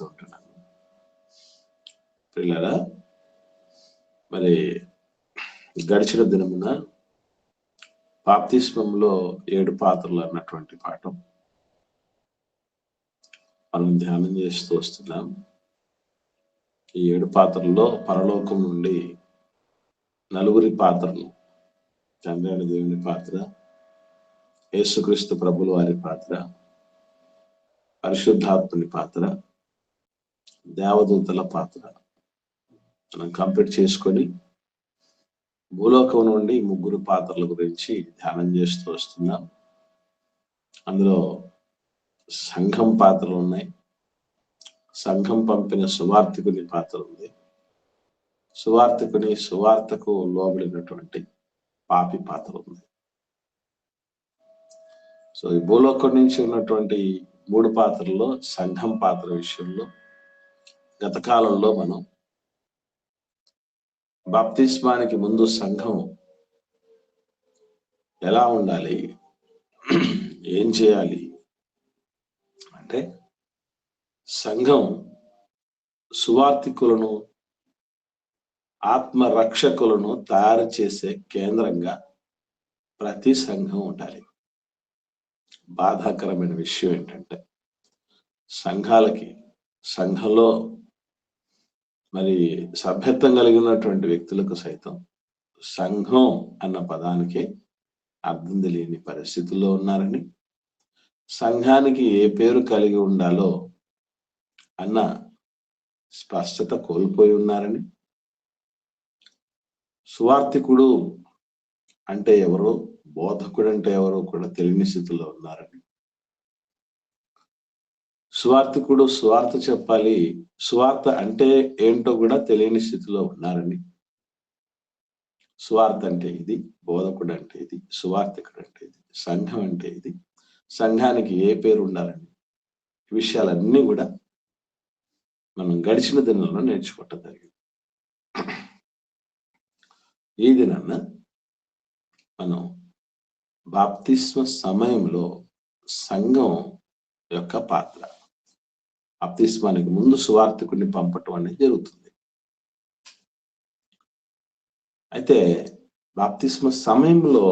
ఉంటున్నాను. పిల్లరా, మరి గడిచిన దినమున బాప్తిస్మంలో 7 పాత్రలు అన్నటువంటి పాఠం మనం ధ్యానం చేస్తూ వస్తున్నాం. ఈ 7 పాత్రల్లో పరలోకం నుండి 4 పాత్రలు, తండ్రి అయిన దేవుని పాత్ర, యేసుక్రీస్తు ప్రభుల వారి పాత్ర, పరిశుద్ధాత్ముని పాత్ర, దేవదూతల పాత్ర మనం కంప్లీట్ చేసుకొని భూలోకం నుండి 3 పాత్రల గురించి ధ్యానం చేస్తూ వస్తున్నాం. అందులో సంఘం పాత్రలు ఉన్నాయి, సంఘం పంపిన సువార్థికుని పాత్ర ఉంది, సువార్తకు లోబడినటువంటి పాపి పాత్ర ఉంది. సో ఈ భూలోకం నుంచి ఉన్నటువంటి 3 పాత్రల్లో సంఘం పాత్ర విషయంలో గత కాలంలో మనం బాప్తిస్మానికి ముందు సంఘం ఎలా ఉండాలి, ఏం చేయాలి అంటే, సంఘం సువార్థికులను, ఆత్మరక్షకులను తయారు చేసే కేంద్రంగా ప్రతి సంఘం ఉండాలి. బాధాకరమైన విషయం ఏంటంటే, సంఘంలో మరి సభ్యత్వం కలిగినటువంటి వ్యక్తులకు సైతం సంఘం అన్న పదానికి అర్థం తెలియని పరిస్థితుల్లో ఉన్నారని, సంఘానికి ఏ పేరు కలిగి ఉండాలో అన్న స్పష్టత కోల్పోయి ఉన్నారని, సువార్థికుడు అంటే ఎవరో, బోధకుడు అంటే ఎవరో కూడా తెలియని స్థితిలో ఉన్నారని, సువార్థికుడు సువార్త చెప్పాలి, సువార్త అంటే ఏంటో కూడా తెలియని స్థితిలో ఉన్నారని, సువార్త అంటే ఇది, బోధకుడు అంటే ఇది, సువార్థికుడు అంటే ఇది, సంఘం అంటే ఇది, సంఘానికి ఏ పేరు ఉండాలని, ఈ విషయాలన్నీ కూడా మనం గడిచిన దినంలో నేర్చుకోవటం జరిగింది. ఈ దినాన్న మనం బాప్తిస్మ సమయంలో సంఘం యొక్క పాత్ర, బాప్తిస్మానికి ముందు సువార్థికుడిని పంపటం అనేది జరుగుతుంది. అయితే బాప్తిస్మ సమయంలో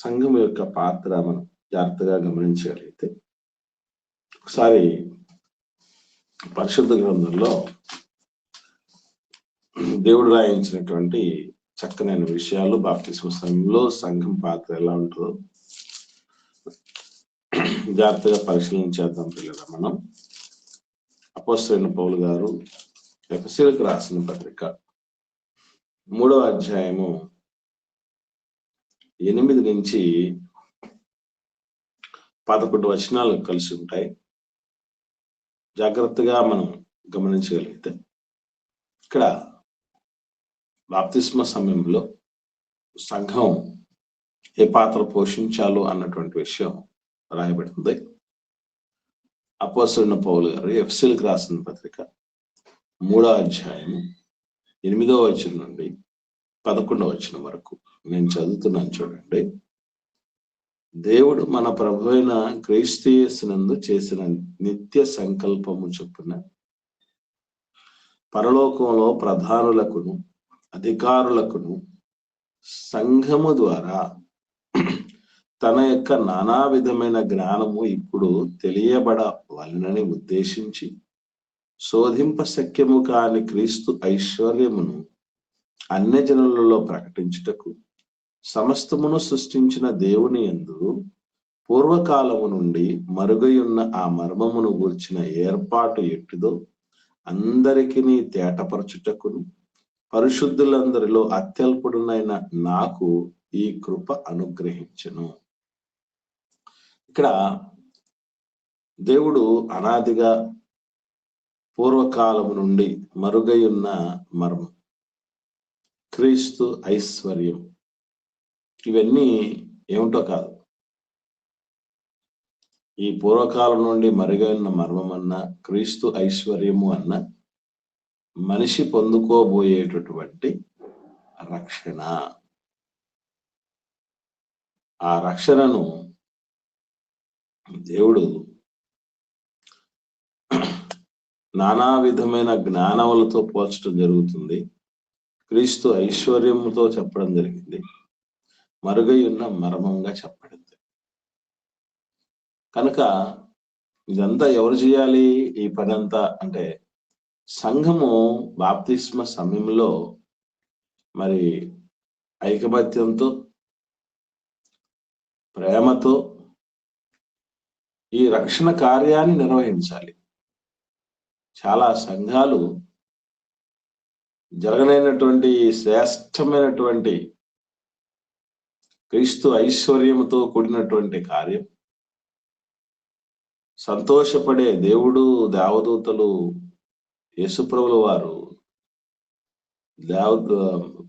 సంఘం యొక్క పాత్ర మనం జాగ్రత్తగా గమనించగలిగితే, ఒకసారి పరిశుద్ధ గ్రంథంలో దేవుడు రాయించినటువంటి చక్కనైన విషయాలు, బాప్తిస్మ సమయంలో సంఘం పాత్ర ఎలా ఉంటుందో జాగ్రత్తగా పరిశీలించేద్దాం పిల్లలు. మనం అపోస్తలుడైన పౌలు గారు ఎఫెసీయులకు రాసిన పత్రిక 3వ అధ్యాయము 8 నుంచి 11 వచనాలు కలిసి ఉంటాయి. జాగ్రత్తగా మనం గమనించగలిగితే, ఇక్కడ బాప్తిస్మ సమయంలో సంఘం ఏ పాత్ర పోషించాలో అన్నటువంటి విషయం రాయబడింది. అపోస్తలుడైన పౌలు గారు ఎఫెసీయులకు రాసిన పత్రిక 3వ అధ్యాయము 8వ వచనం నుండి 11వ వచనం వరకు నేను చదువుతున్నాను, చూడండి. దేవుడు మన ప్రభు అయిన క్రీస్తు యేసునందు చేసిన నిత్య సంకల్పము చొప్పున పరలోకంలో ప్రధానులకును అధికారులకును సంఘము ద్వారా తన యొక్క నానా విధమైన జ్ఞానము ఇప్పుడు తెలియబడవలనని ఉద్దేశించి శోధింప శక్యము కాని క్రీస్తు ఐశ్వర్యమును అన్యజనులలో ప్రకటించుటకు సమస్తమును సృష్టించిన దేవుని యందు పూర్వకాలము నుండి మరుగయున్న ఆ మర్మమును గూర్చిన ఏర్పాటు ఎట్టిదో అందరికీ తేటపరచుటకును పరిశుద్ధులందరిలో అత్యల్పుడునైన నాకు ఈ కృప అనుగ్రహించెను. ఇక్కడ దేవుడు అనాదిగా పూర్వకాలము నుండి మరుగయున్న మర్మం, క్రీస్తు ఐశ్వర్యం, ఇవన్నీ ఏమిటో కాదు. ఈ పూర్వకాలం నుండి మరుగైన మర్మం అన్న, క్రీస్తు ఐశ్వర్యము అన్న మనిషి పొందుకోబోయేటటువంటి రక్షణ. ఆ రక్షణను దేవుడు నానా విధమైన జ్ఞానములతో పోల్చడం జరుగుతుంది. క్రీస్తు ఐశ్వర్యముతో చెప్పడం జరిగింది, మరుగై ఉన్న మర్మంగా చెప్పబడింది. కనుక ఇదంతా ఎవరు చేయాలి? ఈ పని అంతా అంటే సంఘము బాప్తిస్మ సమయంలో మరి ఐకమత్యంతో, ప్రేమతో ఈ రక్షణ కార్యాన్ని నిర్వహించాలి. చాలా సంఘాలు జరగలేనటువంటి శ్రేష్టమైనటువంటి క్రీస్తు ఐశ్వర్యముతో కూడినటువంటి కార్యం, సంతోషపడే దేవుడు, దేవదూతలు, యేసుప్రభుల వారు,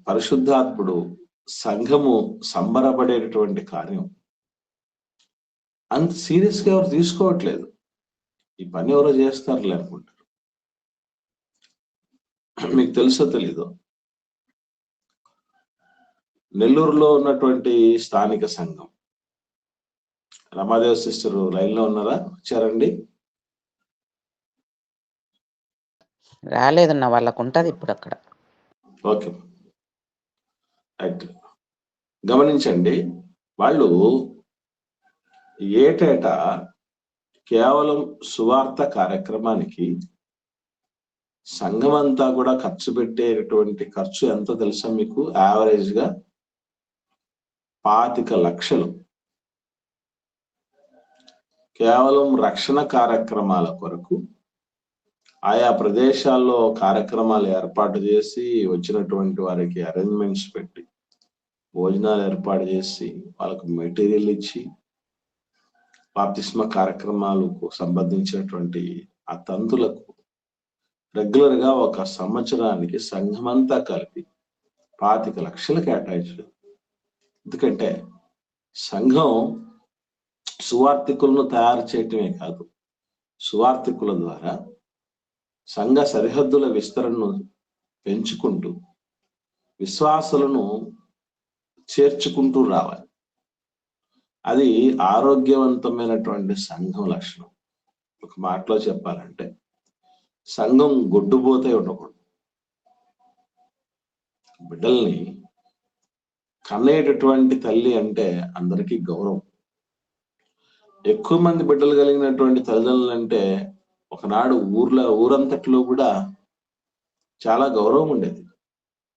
పరిశుద్ధాత్ముడు, సంఘము సంబరపడేటటువంటి కార్యం అంత సీరియస్ గా ఎవరు తీసుకోవట్లేదు. ఈ పని ఎవరో చేస్తారులే అనుకుంటారు. మీకు తెలుసో తెలీదో, నెల్లూరులో ఉన్నటువంటి స్థానిక సంఘం, రమాదేవ్ సిస్టర్ లైన్ లో ఉన్నారా? వచ్చారండి? రాలేదన్న, వాళ్ళకు ఉంటది ఇప్పుడు అక్కడ. Okay, right. గమనించండి, వాళ్ళు ఏటేటా కేవలం సువార్త కార్యక్రమానికి సంఘం అంతా కూడా ఖర్చు పెట్టేటటువంటి ఖర్చు ఎంతో తెలుసా మీకు? యావరేజ్ గా 25 లక్షలు కేవలం రక్షణ కార్యక్రమాల కొరకు ఆయా ప్రదేశాల్లో కార్యక్రమాలు ఏర్పాటు చేసి, వచ్చినటువంటి వారికి అరేంజ్మెంట్స్ పెట్టి, భోజనాలు ఏర్పాటు చేసి, వాళ్ళకు మెటీరియల్ ఇచ్చి, బాప్తిస్మ కార్యక్రమాలకు సంబంధించినటువంటి ఆ తంతులకు రెగ్యులర్ గా ఒక సంవత్సరానికి సంఘమంతా కలిపి 25 లక్షలు కేటాయించడం. ఎందుకంటే సంఘం సువార్థికులను తయారు చేయటమే కాదు, సువార్థికుల ద్వారా సంఘ సరిహద్దుల విస్తరణను పెంచుకుంటూ విశ్వాసులను చేర్చుకుంటూ రావాలి. అది ఆరోగ్యవంతమైనటువంటి సంఘం లక్షణం. ఒక మాటలో చెప్పాలంటే సంఘం గొడ్డుపోతే ఉండకూడదు. బిడ్డల్ని కనేటటువంటి తల్లి అంటే అందరికీ గౌరవం. ఎక్కువ మంది బిడ్డలు కలిగినటువంటి తల్లిదండ్రులు అంటే ఒకనాడు ఊరంతట్లో కూడా చాలా గౌరవం ఉండేది.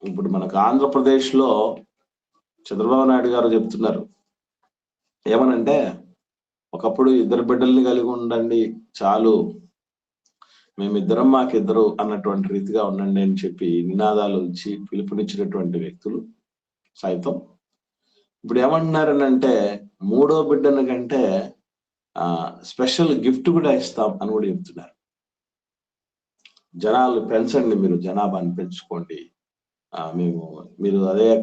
ఇప్పుడు మనకు ఆంధ్రప్రదేశ్ లో చంద్రబాబు నాయుడు గారు చెప్తున్నారు ఏమనంటే, ఒకప్పుడు 2 బిడ్డల్ని కలిగి ఉండండి చాలు, మేమిద్దరం మాకిద్దరు అన్నటువంటి రీతిగా ఉండండి అని చెప్పి నినాదాలు ఇచ్చి పిలుపునిచ్చినటువంటి వ్యక్తులు సైతం ఇప్పుడు ఏమంటున్నారనంటే, 3వ బిడ్డను కంటే స్పెషల్ గిఫ్ట్ కూడా ఇస్తాం అని కూడా చెప్తున్నారు. జనాలు పెంచండి, మీరు జనాభాని పెంచుకోండి, మీరు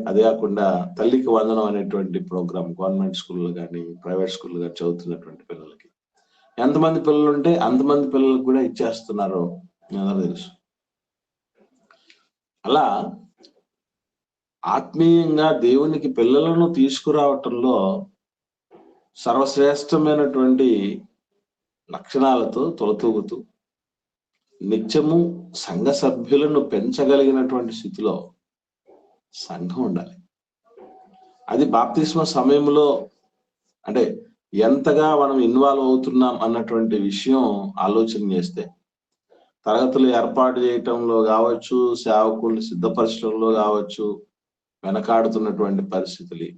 అదే కాకుండా తల్లికి వందనం అనేటువంటి ప్రోగ్రామ్ గవర్నమెంట్ స్కూల్లో కానీ ప్రైవేట్ స్కూల్లో కానీ చదువుతున్నటువంటి పిల్లలకి ఎంతమంది పిల్లలు ఉంటే అంతమంది పిల్లలకు కూడా ఇచ్చేస్తున్నారు అందరూ తెలుసు. అలా ఆత్మీయంగా దేవునికి పిల్లలను తీసుకురావటంలో సర్వశ్రేష్టమైనటువంటి లక్షణాలతో తొలతూగుతూ నిత్యము సంఘ సభ్యులను పెంచగలిగినటువంటి స్థితిలో సంఘం ఉండాలి. అది బాప్తిస్మ సమయంలో అంటే ఎంతగా మనం ఇన్వాల్వ్ అవుతున్నాం అన్నటువంటి విషయం ఆలోచన చేస్తే, తరగతులు ఏర్పాటు చేయటంలో కావచ్చు, సేవకుల్ని సిద్ధపరచడంలో కావచ్చు, వెనకాడుతున్నటువంటి పరిస్థితులు.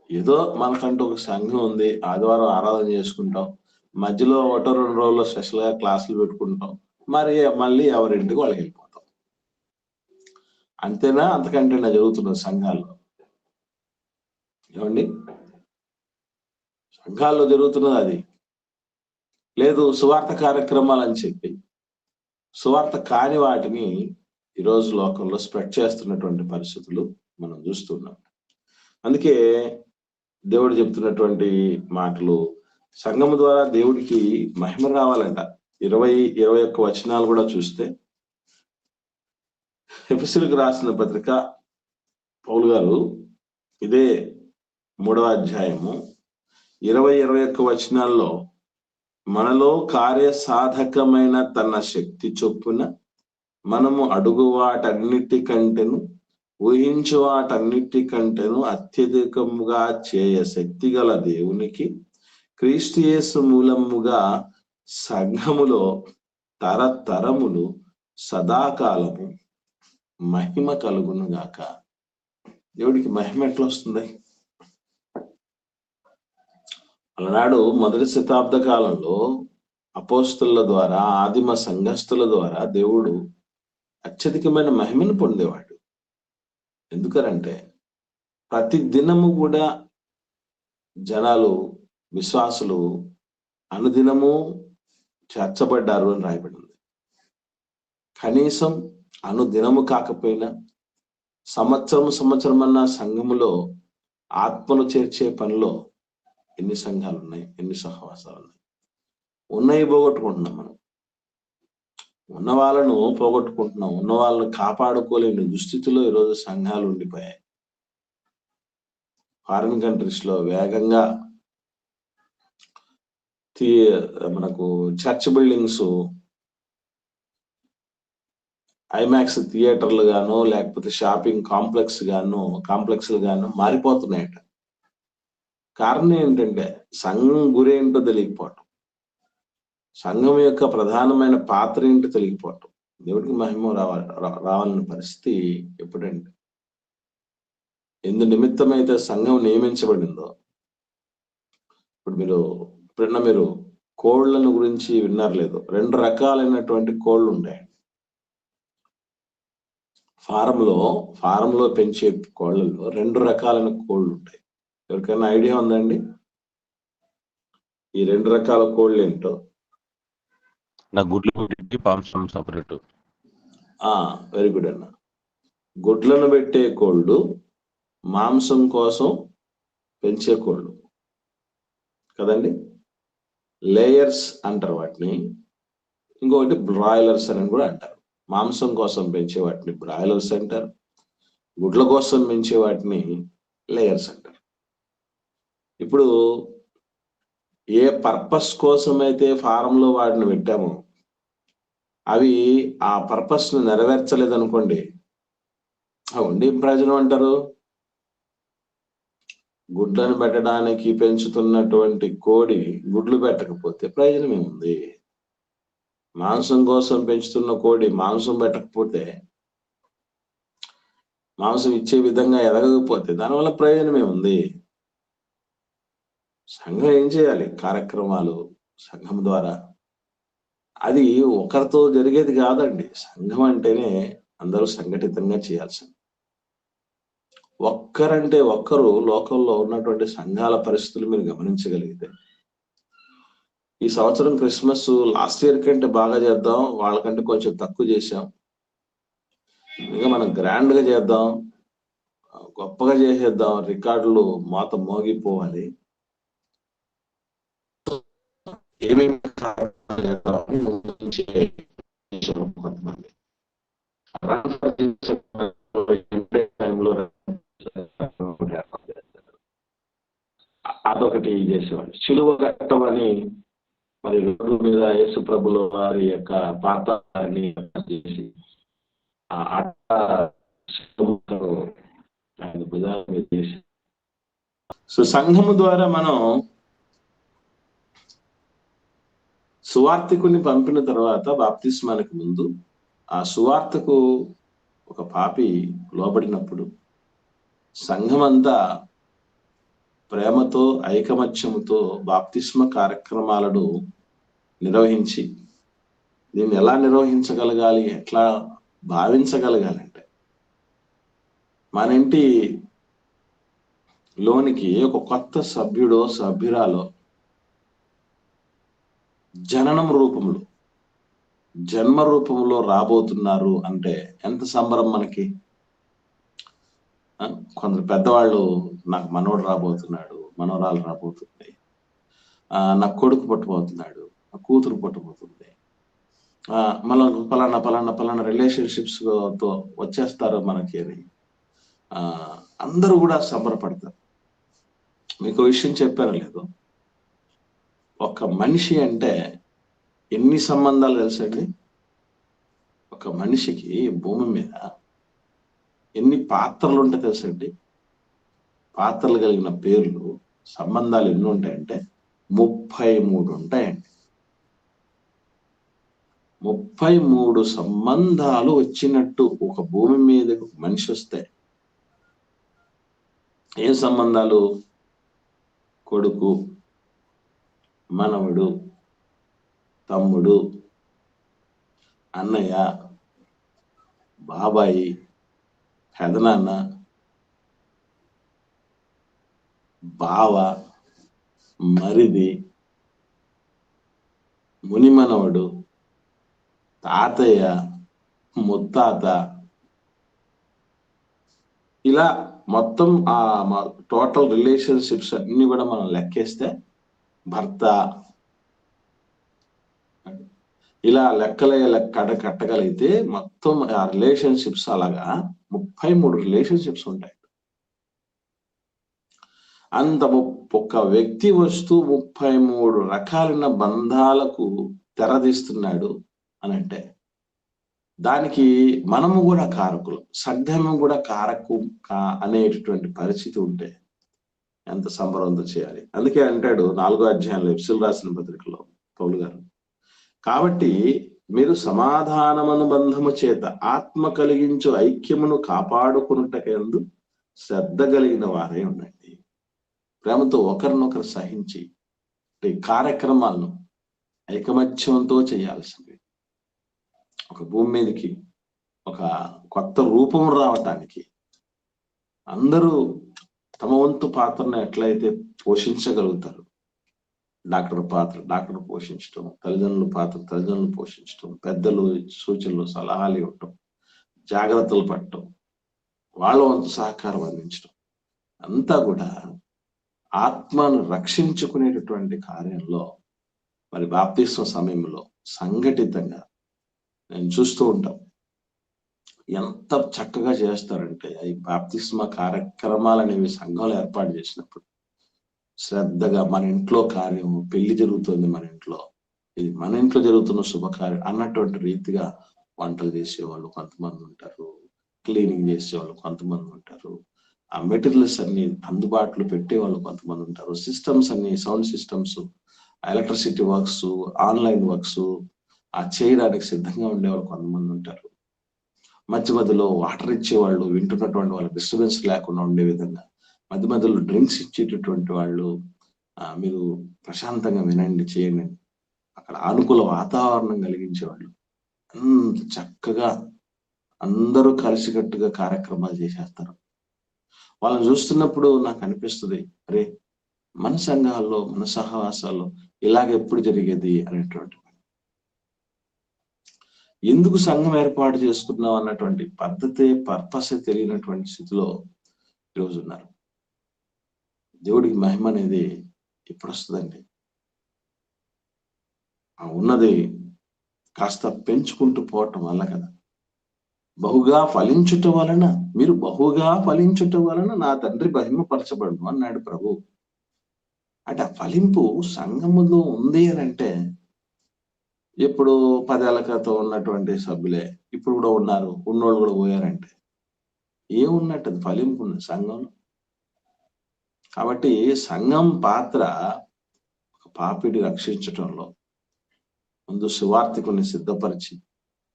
ఏదో మనకంటూ ఒక సంఘం ఉంది, ఆదివారం ఆరాధన చేసుకుంటాం, మధ్యలో 1-2 రోజుల్లో స్పెషల్ గా క్లాసులు పెట్టుకుంటాం, మళ్ళీ ఎవరింటికి వాళ్ళకి వెళ్ళిపోతాం. అంతేనా? అంతకంటే జరుగుతున్నది సంఘాల్లో. ఏమండి, సంఘాల్లో జరుగుతున్నది అది. లేదు సువార్త కార్యక్రమాలు అని చెప్పి సువార్త కాని వాటిని ఈరోజు లోకంలో స్ప్రెడ్ చేస్తున్నటువంటి పరిస్థితులు మనం చూస్తున్నాం. అందుకే దేవుడు చెప్తున్నటువంటి మాటలు, సంఘము ద్వారా దేవుడికి మహిమ రావాలంట. 20-21 వచనాలు కూడా చూస్తే, ఎఫెసీయులకు రాసిన పత్రిక పౌలు గారు ఇదే 3వ అధ్యాయము 20-21 వచనాల్లో మనలో కార్యసాధకమైన తన శక్తి చొప్పున మనము అడుగు వాటన్నిటికంటేను ఊహించు వాటన్నిటికంటేను అత్యధికముగా చేయ శక్తి గల దేవునికి క్రీస్తు యేసు మూలముగా సంఘములో తరతరములు సదాకాలము మహిమ కలుగును గాక. దేవుడికి మహిమ ఎట్లా వస్తుంది? అలనాడు మొదటి శతాబ్ద కాలంలో అపోస్తుల ద్వారా, ఆదిమ సంఘస్థుల ద్వారా దేవుడు అత్యధికమైన మహిమను పొందేవాడు. ఎందుకనంటే ప్రతి దినము కూడా జనాలు, విశ్వాసులు అనుదినము చేర్చబడ్డారు అని రాయబడింది. కనీసం అనుదినము కాకపోయినా సంవత్సరం అన్న సంఘములో ఆత్మను చేర్చే పనిలో ఎన్ని సంఘాలు ఉన్నాయి, ఎన్ని సహవాసాలు ఉన్నాయి? ఉన్నాయి పోగొట్టుకుంటున్నాం. మనం ఉన్న వాళ్ళను పోగొట్టుకుంటున్నాం. ఉన్న వాళ్ళను కాపాడుకోలేని దుస్థితిలో ఈరోజు సంఘాలు ఉండిపోయాయి. ఫారిన్ కంట్రీస్ లో వేగంగా మనకు చర్చ్ బిల్డింగ్స్ ఐమాక్స్ థియేటర్లు గాను, లేకపోతే షాపింగ్ కాంప్లెక్స్లు గాను మారిపోతున్నాయట. కారణం ఏంటంటే సంఘం గురేంటో తెలియకపోవటం, సంఘం యొక్క ప్రధానమైన పాత్ర ఏంటో తెలియకపోవటం. దేవుడికి మహిమ రావాలన్న పరిస్థితి ఎప్పుడంటే, ఎందు నిమిత్తమైతే సంఘం నియమించబడిందో. ఇప్పుడు మీరు కోళ్లను గురించి విన్నారు లేదు? 2 రకాలైనటువంటి కోళ్ళు ఉంటాయి. ఫారంలో పెంచే కోళ్ళలో 2 రకాలైన కోళ్ళు ఉంటాయి. ఎవరికైనా ఐడియా ఉందండి ఈ 2 రకాల కోళ్ళు ఏంటో? నా గుడ్లు మాంసం సపరేట్. వెరీ గుడ్ అన్న. గుడ్లను పెట్టే కోళ్ళు మాంసం కోసం పెంచే కోళ్ళు కదండి. లేయర్స్ అంటారు వాటిని. ఇంకొకటి బ్రాయిలర్స్ అని కూడా అంటారు. మాంసం కోసం పెంచే వాటిని బ్రాయిలర్స్ అంటారు, గుడ్ల కోసం పెంచే వాటిని లేయర్స్ అంటారు. ఇప్పుడు ఏ పర్పస్ కోసం అయితే ఫారంలో వాటిని పెట్టామో అవి ఆ పర్పస్ ను నెరవేర్చలేదనుకోండి, ఉండి ప్రయోజనం అంటారు. గుడ్లను పెట్టడానికి పెంచుతున్నటువంటి కోడి గుడ్లు పెట్టకపోతే ప్రయోజనం ఏముంది? మాంసం కోసం పెంచుతున్న కోడి మాంసం పెట్టకపోతే, మాంసం ఇచ్చే విధంగా ఎదగకపోతే దానివల్ల ప్రయోజనం ఏముంది? సంఘం ఏం చేయాలి? కార్యక్రమాలు సంఘం ద్వారా. అది ఒకరితో జరిగేది కాదండి. సంఘం అంటేనే అందరూ సంఘటితంగా చేయాల్సింది. ఒక్కరంటే ఒక్కరు లోకంలో ఉన్నటువంటి సంఘాల పరిస్థితులు మీరు గమనించగలిగితే, ఈ సంవత్సరం క్రిస్మస్ లాస్ట్ ఇయర్ కంటే బాగా చేద్దాం, వాళ్ళకంటే కొంచెం తక్కువ చేశాం, ఇంకా మనం గ్రాండ్ గా చేద్దాం, గొప్పగా చేసేద్దాం, రికార్డులు మోగిపోవాలి, ఏమేమి అదొకటి చేసేవాళ్ళు. చిలువ కట్టమని మరి రోడ్డు మీద యేసు ప్రభుల వారి యొక్క పాత్రని చేసి ఆయన భుజాల మీద చేసి. సో సంఘము ద్వారా మనం సువార్తికుని పంపిన తర్వాత బాప్తిస్మానికి ముందు ఆ సువార్తకు ఒక పాపి లోబడినప్పుడు సంఘమంతా ప్రేమతో ఐకమత్యముతో బాప్తిస్మ కార్యక్రమాలను నిర్వహించి, దీన్ని ఎలా నిర్వహించగలగాలి, ఎట్లా భావించగలగాలి అంటే, మన ఇంటి లోనికి ఒక కొత్త సభ్యుడో సభ్యురాలో జన్మ రూపంలో రాబోతున్నారు అంటే ఎంత సంబరం మనకి. కొందరు పెద్దవాళ్ళు, నాకు మనవడు రాబోతున్నాడు, మనవరాలు రాబోతుంది, నాకు కొడుకు పుట్టబోతున్నాడు, నా కూతురు పుట్టబోతుంది, మళ్ళీ పలానా రిలేషన్షిప్స్ తో వచ్చేస్తారు మనకి అని అందరూ కూడా సంబరపడతారు. మీకు విషయం చెప్పారో లేదు, ఒక మనిషి అంటే ఎన్ని సంబంధాలు తెలుసండి? ఒక మనిషికి భూమి మీద ఎన్ని పాత్రలు ఉంటాయి తెలుసండి? పాత్రలు కలిగిన పేర్లు, సంబంధాలు ఎన్ని ఉంటాయంటే 33 ఉంటాయండి. 33 సంబంధాలు వచ్చినట్టు ఒక భూమి మీద మనిషి వస్తే ఏం సంబంధాలు? కొడుకు, మనవడు, తమ్ముడు, అన్నయ్య, బాబాయి, పెదనాన్న, బావ, మరిది, మునిమనవడు, తాతయ్య, ముత్తాత, ఇలా మొత్తం టోటల్ రిలేషన్షిప్స్ అన్ని కూడా మనం లెక్కేస్తే భర్త, ఇలా కట్టగలిగితే మొత్తం ఆ రిలేషన్షిప్స్ అలాగా 33 రిలేషన్షిప్స్ ఉంటాయి. అంత ఒక్క వ్యక్తి వస్తూ 33 రకాలైన బంధాలకు తెరదీస్తున్నాడు అని అంటే దానికి మనము కూడా కారకులు, సంఘము కూడా అనేటటువంటి పరిస్థితి ఉంటే ఎంత సంబరంతో చేయాలి. అందుకే అంటాడు 4వ అధ్యాయంలో ఎఫెసీయులకు రాసిన పత్రికలో పౌలు గారు, కాబట్టి మీరు సమాధానమను బంధము చేత ఆత్మ కలిగించు ఐక్యమును కాపాడుకున్నటకందు శ్రద్ధ కలిగిన వారై ఉండండి. ప్రేమతో ఒకరినొకరు సహించి ఈ కార్యక్రమాలను ఐకమత్యంతో చేయాల్సింది. ఒక భూమి మీదకి ఒక కొత్త రూపం రావటానికి అందరూ తమ వంతు పాత్రను ఎట్లయితే పోషించగలుగుతారు, డాక్టర్ పోషించటం, తల్లిదండ్రులు పోషించటం, పెద్దలు సూచనలు సలహాలు ఇవ్వటం, జాగ్రత్తలు పడటం, వాళ్ళ వంతు సహకారం అందించడం, అంతా కూడా ఆత్మను రక్షించుకునేటటువంటి కార్యంలో మరి బాప్తిస్మ సమయంలో సంఘటితంగా నేను చూస్తూ ఉంటాం. ఎంత చక్కగా చేస్తారంటే ఈ బాప్తిస్మ కార్యక్రమాలు అనేవి సంఘంలో ఏర్పాటు చేసినప్పుడు శ్రద్ధగా మన ఇంట్లో కార్యం, పెళ్లి జరుగుతుంది మన ఇంట్లో, ఇది మన ఇంట్లో జరుగుతున్న శుభకార్యం అన్నటువంటి రీతిగా వంటలు చేసేవాళ్ళు కొంతమంది ఉంటారు, క్లీనింగ్ చేసేవాళ్ళు కొంతమంది ఉంటారు, ఆ మెటీరియల్స్ అన్ని అందుబాటులో పెట్టేవాళ్ళు కొంతమంది ఉంటారు, సిస్టమ్స్ అన్ని, sound systems, electricity works, online works ఆ చేయడానికి సిద్ధంగా ఉండేవాళ్ళు కొంతమంది ఉంటారు. మధ్య మధ్యలో వాటర్ ఇచ్చేవాళ్ళు, వింటున్నటువంటి వాళ్ళు డిస్టర్బెన్స్ లేకుండా ఉండే విధంగా మధ్య మధ్యలో డ్రింక్స్ ఇచ్చేటటువంటి వాళ్ళు, మీరు ప్రశాంతంగా వినండి, చేయండి, అక్కడ అనుకూల వాతావరణం కలిగించేవాళ్ళు. అంత చక్కగా అందరూ కలిసికట్టుగా కార్యక్రమాలు చేసేస్తారు. వాళ్ళని చూస్తున్నప్పుడు నాకు అనిపిస్తుంది, అరే మన సంఘాల్లో, మన సహవాసాల్లో ఇలాగ ఎప్పుడు జరిగేది అనేటువంటి, ఎందుకు సంఘం ఏర్పాటు చేసుకున్నాం అన్నటువంటి పర్పస్ తెలియనటువంటి స్థితిలో ఈరోజు ఉన్నారు. దేవుడికి మహిమ అనేది ఎప్పుడు వస్తుందండి? ఆ ఉన్నది కాస్త పెంచుకుంటూ పోవటం వల్ల కదా. బహుగా ఫలించుట వలన, మీరు బహుగా ఫలించుట వలన నా తండ్రి మహిమపరచబడును అన్నాడు ప్రభు. అంటే ఆ ఫలింపు సంఘములో ఉంది అని అంటే ఎప్పుడు 10 ఏళ్ల క్రితం ఉన్నటువంటి సభ్యులే ఇప్పుడు కూడా ఉన్నారు, ఉన్నోళ్ళు కూడా పోయారంటే ఏమున్నట్టు ఫలింపు ఉంది సంఘంలో. కాబట్టి సంఘం పాత్ర ఒక పాపిడి రక్షించటంలో ముందు సువార్థికుని సిద్ధపరిచి,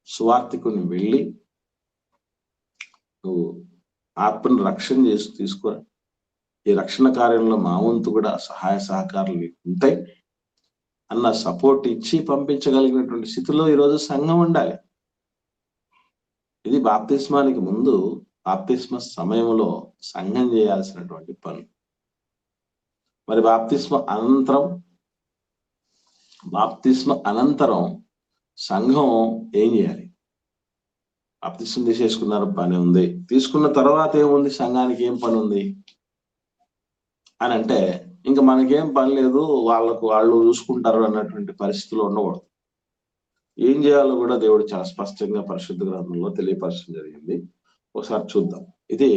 సువార్థికుని వెళ్ళి నువ్వు ఆత్మను రక్షణ చేసి తీసుకురా, ఈ రక్షణ కార్యంలో మా వంతు కూడా సహాయ సహకారాలు ఉంటాయి అన్న సపోర్ట్ ఇచ్చి పంపించగలిగినటువంటి స్థితిలో ఈరోజు సంఘం ఉండాలి. ఇది బాప్తిస్మానికి ముందు, బాప్తిస్మ సమయంలో సంఘం చేయాల్సినటువంటి పని. మరి బాప్తిస్మ అనంతరం సంఘం ఏం చేయాలి? బాప్తిస్మం తీసేసుకున్నారు, పని ఉంది. తీసుకున్న తర్వాత ఏముంది? సంఘానికి ఏం పని ఉంది అని అంటే ఇంకా మనకేం పని లేదు, వాళ్ళు చూసుకుంటారు అన్నటువంటి పరిస్థితులు ఉండకూడదు. ఏం చేయాలో కూడా దేవుడు చాలా స్పష్టంగా పరిశుద్ధ గ్రంథంలో తెలియపరచడం జరిగింది. ఒకసారి చూద్దాం. ఇది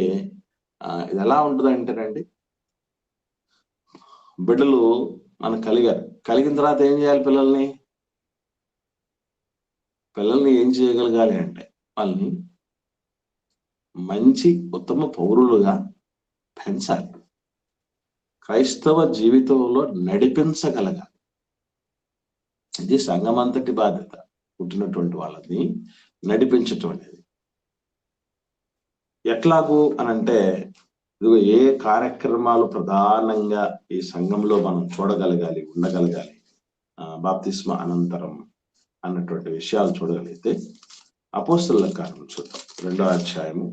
ఎలా ఉంటుంది అంటేనండి, బిడ్డలు మనకు కలిగిన తర్వాత ఏం చేయాలి? పిల్లల్ని ఏం చేయగలగాలి అంటే వాళ్ళని మంచి ఉత్తమ పౌరులుగా పెంచాలి, క్రైస్తవ జీవితంలో నడిపించగలగాలి. ఇది సంఘమంతటి బాధ్యత, పుట్టినటువంటి వాళ్ళని నడిపించటం అనేది. ఎట్లాగూ అనంటే ఇదిగో ఏ కార్యక్రమాలు ప్రధానంగా ఈ సంఘంలో మనం చూడగలగాలి, ఉండగలగాలి బాప్తిస్మ అనంతరం అన్నటువంటి విషయాలు చూడగలిగితే అపోస్తలుల కార్యం చూద్దాం. 2వ అధ్యాయము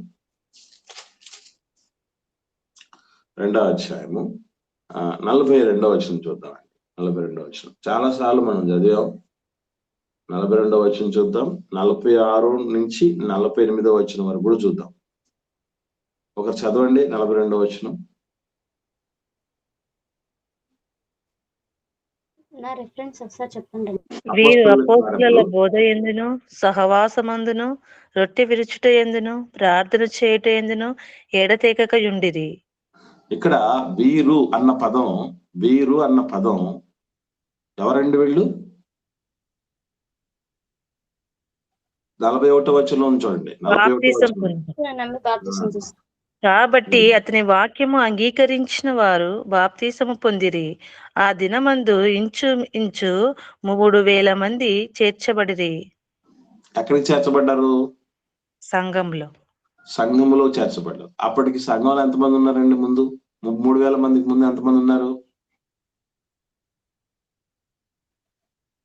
42వ వచనం చూద్దామండి. 42వ వచనం చాలా సార్లు మనం చదివాం. 42వ వచనం చూద్దాం. 46 నుంచి 48వ వచనం వరకు కూడా చూద్దాం. ఒకరు చదవండి 42వ వచనం. వీరు అపోస్తలుల బోధ ఎందును, సహవాసమందును, రొట్టె విరుచుట ఎందును, ప్రార్థన చేయుట ఎందును ఎడతెగక యుండిరి. ఇక్కడ వీరు అన్న పదం ఎవరండి వీళ్ళు? 41వ వచనం చూడండి. 41వ కాబట్టి అతని వాక్యము అంగీకరించిన వారు బాప్తీసము పొందిరి. ఆ దినమందు ఇంచు 3,000 మంది చేర్చబడిరి. ఎక్కడికి చేర్చబడ్డారు? సంఘంలో చేర్చబడ్డారు. అప్పటికి సంఘంలో ఎంతమంది ఉన్నారండి? ముందు 3,000 మందికి ముందు ఎంతమంది ఉన్నారు?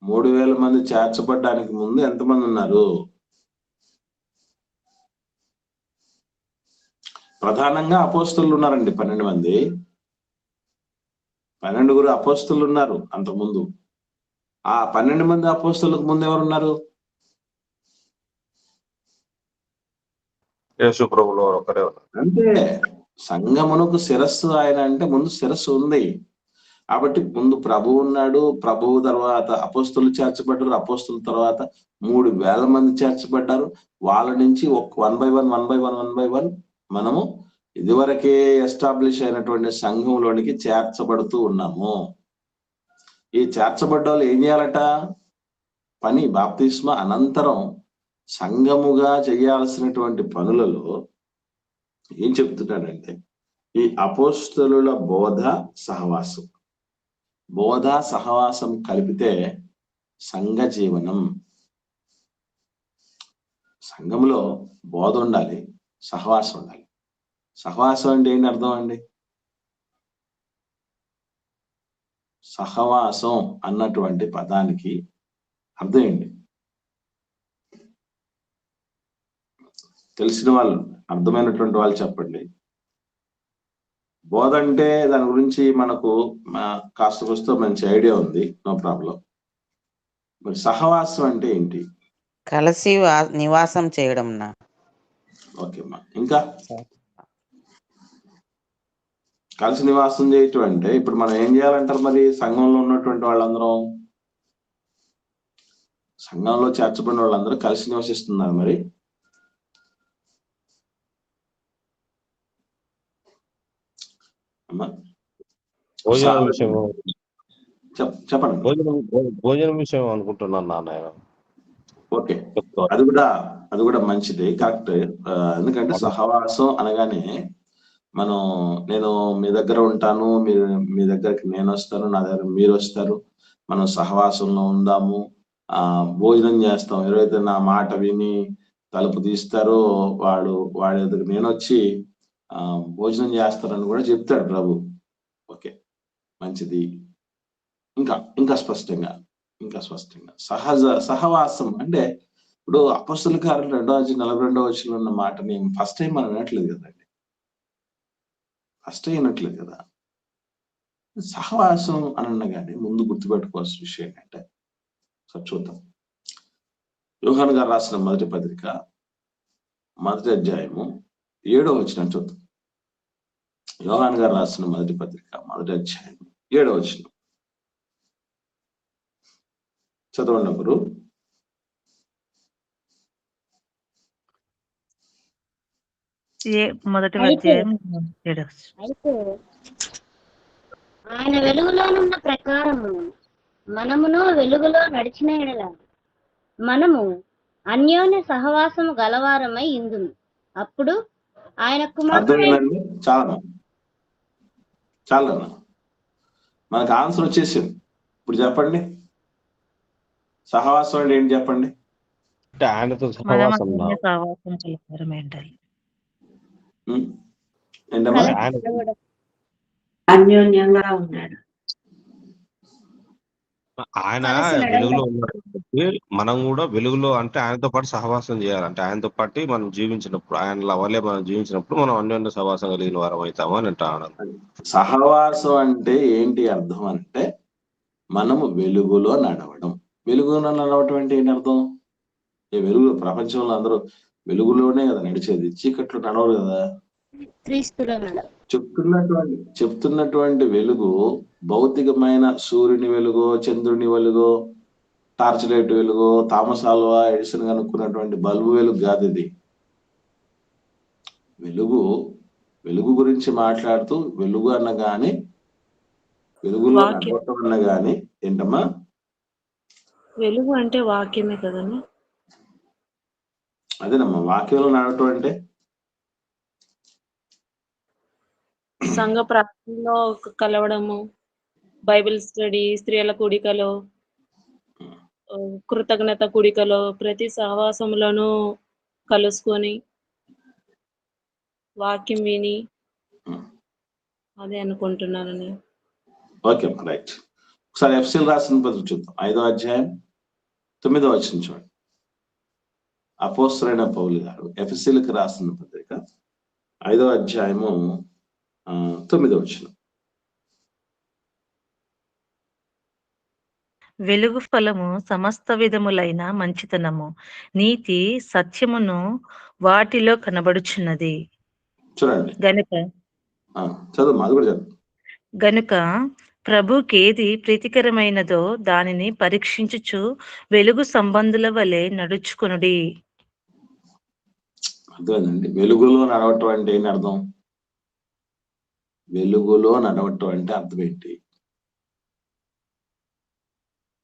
3,000 మంది చేర్చబడ్డానికి ముందు ఎంతమంది ఉన్నారు? ప్రధానంగా అపోస్తలులు ఉన్నారండి, 12 మంది. 12 అపోస్తలులు ఉన్నారు అంతకుముందు. ఆ 12 మంది అపోస్తలులకు ముందు ఎవరు ఉన్నారు? యేసు ప్రభువులు ఒకరే ఉన్నారు. అంటే సంఘమునకు శిరస్సు ఆయన అంటే ముందు శిరస్సు ఉంది. కాబట్టి ముందు ప్రభువు ఉన్నాడు. ప్రభువు తర్వాత అపోస్తలులు చేర్చబడ్డారు. అపోస్తల తర్వాత 3,000 మంది చేర్చబడ్డారు. వాళ్ళ నుంచి వన్ బై వన్ మనము ఇదివరకే ఎస్టాబ్లిష్ అయినటువంటి సంఘంలోనికి చేర్చబడుతూ ఉన్నాము. ఈ చేర్చబడ్డ వాళ్ళు ఏం చేయాలట? పని బాప్తిస్మ అనంతరం సంఘముగా చేయాల్సినటువంటి పనులలో ఏం చెప్తున్నాడంటే ఈ అపోస్తలుల బోధ సహవాసం కలిపితే సంఘ జీవనం. సంఘంలో బోధ ఉండాలి, సహవాసం ఉండాలి. సహవాసం అంటే ఏంటి అర్థం అండి? సహవాసం అన్నటువంటి పదానికి అర్థం ఏంటి? తెలిసిన వాళ్ళు, అర్థమైనటువంటి వాళ్ళు చెప్పండి. బోధ అంటే దాని గురించి మనకు కాస్త వస్తూ మంచి ఐడియా ఉంది, నో ప్రాబ్లం. మరి సహవాసం అంటే ఏంటి? కలిసి నివాసం చేయడం. ఓకే అమ్మా. ఇంకా కలిసి నివాసం చేయటం అంటే ఇప్పుడు మనం ఏం చేయాలంటారు? మరి సంఘంలో ఉన్నటువంటి వాళ్ళందరం, సంఘంలో చేర్చబడిన వాళ్ళందరూ కలిసి నివసిస్తున్నారు. మరి అమ్మా చెప్పండి. భోజనం విషయం అనుకుంటున్నాను నాన్న. ఓకే, అది కూడా మంచిది, కరెక్ట్. ఎందుకంటే సహవాసం అనగానే నేను మీ దగ్గర ఉంటాను, మీ దగ్గరికి నేను వస్తాను, నా దగ్గర మీరు వస్తారు, మనం సహవాసంలో ఉందాము, భోజనం చేస్తాం. ఎవరైతే నా మాట విని తలుపు తీస్తారో వాడి దగ్గర నేను వచ్చి భోజనం చేస్తారని కూడా చెప్తాడు ప్రభు. ఓకే, మంచిది. ఇంకా స్పష్టంగా సహవాసం అంటే ఇప్పుడు అపోస్తలుల కార్యం 2వ వచనంలో ఉన్న మాటని ఫస్ట్ టైం మనం వినట్లేదు కదండి. సహవాసం అనగానే ముందు గుర్తుపెట్టుకోవాల్సిన విషయం ఏంటంటే, చూద్దాం. యోహాను గారు రాసిన మొదటి పత్రిక 1వ అధ్యాయము 7వ వచనం చూద్దాం. యోహాను గారు రాసిన మొదటి పత్రిక 1వ అధ్యాయం 7వ వచనం చదవండి ఒకరు. మొదటి అధ్యాయం ఆయన వెలుగులోనున్న ప్రకారము మనమును వెలుగులో నడిచిన ఎడల మనము అన్యోన్య సహవాసము గలవారమై ఇందుము. అప్పుడు ఆయన కుమారుడైన అర్థమైందండి? చాలా మనకు ఆన్సర్ వచ్చేసింది. ఇప్పుడు చెప్పండి, సహవాసం అంటే ఏంటి చెప్పండి? అంటే ఆయనతో మనం సహవాసం అన్యోన్య సహవాసం కలవారం ఏంటాలి? ఏంటమ్మా? ఆయన అన్యోన్యంగా ఉన్నాడు. ఆయన కలిసి వెలుగులో నడవడం. ఉన్నాడు కాబట్టి మనం కూడా వెలుగులో అంటే ఆయనతో పాటు సహవాసం చేయాలంటే ఆయనతో పాటు మనం జీవించినప్పుడు ఆయన వల్లే మనం జీవించినప్పుడు మనం అన్యోన్య సహవాసం కలిగిన వారం అవుతాము అని అంటాను. సహవాసం అంటే ఏంటి అర్థం అంటే మనము వెలుగులో నడవడం. వెలుగులో నడవటం అంటే ఏంటి అర్థం? ఈ వెలుగు ప్రపంచంలో అందరూ వెలుగులోనే కదా నడిచేది, చీకట్లో నడవరు కదా. క్రీస్తులో చెప్తున్నటువంటి వెలుగు భౌతికమైన సూర్యుని వెలుగో, చంద్రుని వెలుగో, టార్చ్ లైట్ వెలుగో, థామస్ ఆల్వా ఎడిసన్ కనుక్కున్నటువంటి బల్బు వెలుగు కాదు ఇది. వెలుగు గురించి మాట్లాడుతూ వెలుగు అన్నగాని, వెలుగులో నడవటం అన్నగాని ఏంటమ్మా? వెలుగు అంటే వాక్యమే కదండి. అదేనమ్మా, వాక్యంలో నడవటం అంటే సంఘ ప్రార్థనలో కలవడము, బైబిల్ స్టడీ, స్త్రీల కూడికలో, కృతజ్ఞత కూడికలో, ప్రతి సహవాసంలోనూ కలుసుకొని వాక్యం విని అదే అనుకుంటున్నానని. Okay right. ఒకసారి ఎఫ్ఎస్సీలు రాసిన పత్రిక చూద్దాం, 5వ అధ్యాయం 9వ వచనం చూడండి. అపోస్తలుడైన పౌలు గారు ఎఫెసీయులకు రాసిన పత్రిక 5వ అధ్యాయము 9వ వచనం. వెలుగు ఫలము సమస్త విధములైన మంచితనము, నీతి, సత్యమును వాటిలో కనబడుచున్నది. చూడండి, గనుక చదువు, అది కూడా చదువు. గనుక ప్రభుకేది ప్రీతికరమైనదో దానిని పరీక్షించుచు వెలుగు సంబంధుల వలె నడుచుకొనుడి. అర్థమైందండి? వెలుగులో నడవటం అంటే ఏంటి అర్థం? వెలుగులో నడవటం అంటే అర్థం ఏంటి?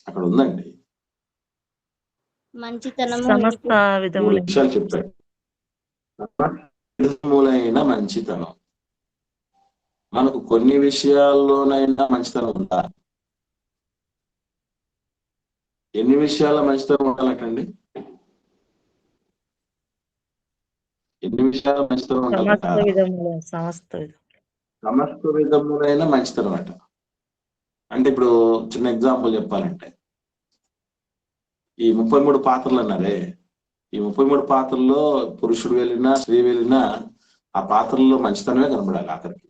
అక్కడ ఉందండి, సమస్త విధముల విషయాలు చెప్పాడు. విధములైన మంచితనం. మనకు కొన్ని విషయాల్లోనైనా మంచితనం ఉందా? ఎన్ని విషయాల్లో మంచితనం ఉండాలంటండి? ఎన్ని విషయాల్లో మంచితనం ఉండాలంట? సమస్త విధములైన మంచితనం అంట. అంటే ఇప్పుడు చిన్న ఎగ్జాంపుల్ చెప్పాలంటే, ఈ 33 పాత్రలు అన్నారే, ఈ 33 పాత్రల్లో పురుషుడు వెళ్ళినా స్త్రీ వెళ్ళినా ఆ పాత్రల్లో మంచితనమే కనబడాలి ఆఖరికి.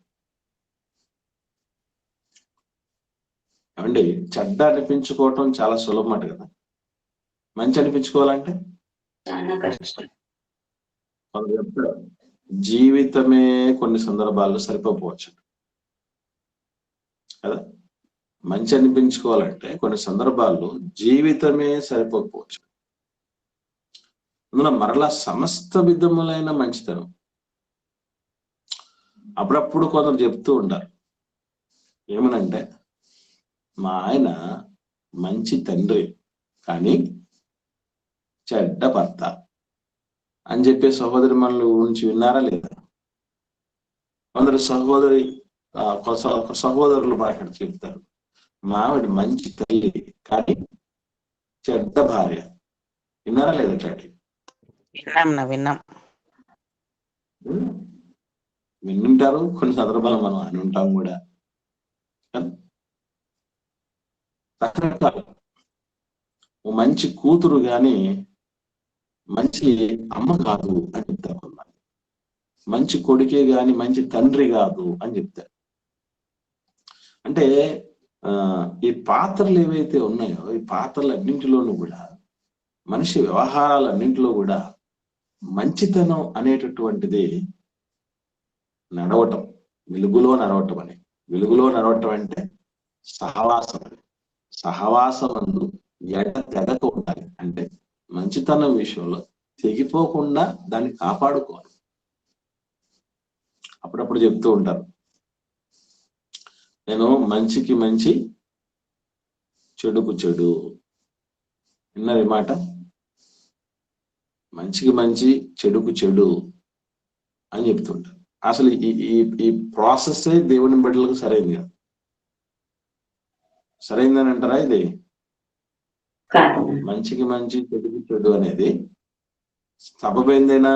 ఏమండి, చెడ్డ అనిపించుకోవటం చాలా సులభం అట కదా. మంచి అనిపించుకోవాలంటే జీవితమే కొన్ని సందర్భాల్లో సరిపోవచ్చు కదా. మంచి అనిపించుకోవాలంటే కొన్ని సందర్భాల్లో జీవితమే సరిపోకపోవచ్చు. అందులో మరలా సమస్త విధములైన మంచితనం. అప్పుడప్పుడు కొందరు చెప్తూ ఉంటారు, ఏమనంటే మా ఆయన మంచి తండ్రి కానీ చెడ్డ భర్త అని చెప్పే సహోదరి మనల గురించి విన్నారా లేదా? కొందరు సహోదరులు మాట్లాడి చెప్తారు, మా ఆవిడ మంచి తల్లి కానీ చెడ్డ భార్య. విన్నారా లేదా? చాటి విన్నాం. వింటుంటారు, కొన్ని సందర్భాలు మనం అని ఉంటాం కూడా. రకరకాల మంచి కూతురు గాని మంచి అమ్మ కాదు అని చెప్తారు. మంచి కొడుకే గాని మంచి తండ్రి కాదు అని చెప్తారు. అంటే ఈ పాత్రలు ఏవైతే ఉన్నాయో ఈ పాత్రలన్నింటిలోనూ కూడా మనిషి వ్యవహారాలన్నింటిలో కూడా మంచితనం అనేటటువంటిది నడవటం, వెలుగులో నడవటం అని. వెలుగులో నడవటం అంటే సహవాసం అని. సహవాసం అందు తెగక ఉండాలి. అంటే మంచితనం విషయంలో తెగిపోకుండా దాన్ని కాపాడుకోవాలి. అప్పుడప్పుడు చెప్తూ ఉంటారు, నేను మంచికి మంచి చెడుకు చెడు. విన్నారు ఈ మాట? మంచికి మంచి చెడుకు చెడు అని చెప్తుంటారు. అసలు ఈ ప్రాసెస్ దేవుని బిడ్డలకు సరైంది కాదు. సరైందని అంటారా? ఇది మంచికి మంచి చెడుకు చెడు అనేది సబబైందేనా?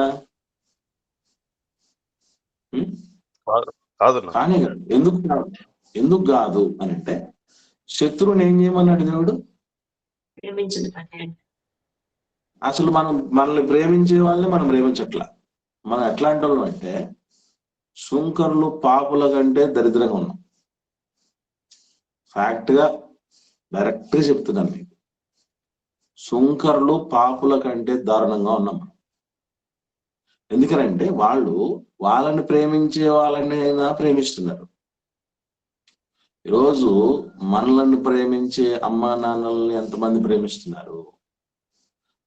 కానీ ఎందుకు కాదు అని అంటే, శత్రువుని ఏం చేయమన్నాడు దేవుడు? అసలు మనల్ని ప్రేమించే వాళ్ళని మనం ప్రేమించట్లా. మనం ఎట్లాంటి వాళ్ళం అంటే, సుంకర్లు పాపుల కంటే దరిద్రంగా ఉన్నాం. ఫ్యాక్ట్ గా డైరెక్ట్ గా చెప్తున్నాను మీకు. సుంకర్లు పాపుల కంటే దారుణంగా ఉన్నాం. ఎందుకనంటే వాళ్ళని ప్రేమించే వాళ్ళని అయినా ప్రేమిస్తున్నారు. ఈరోజు మనల్ని ప్రేమించే అమ్మా నాన్నల్ని ఎంతమంది ప్రేమిస్తున్నారు?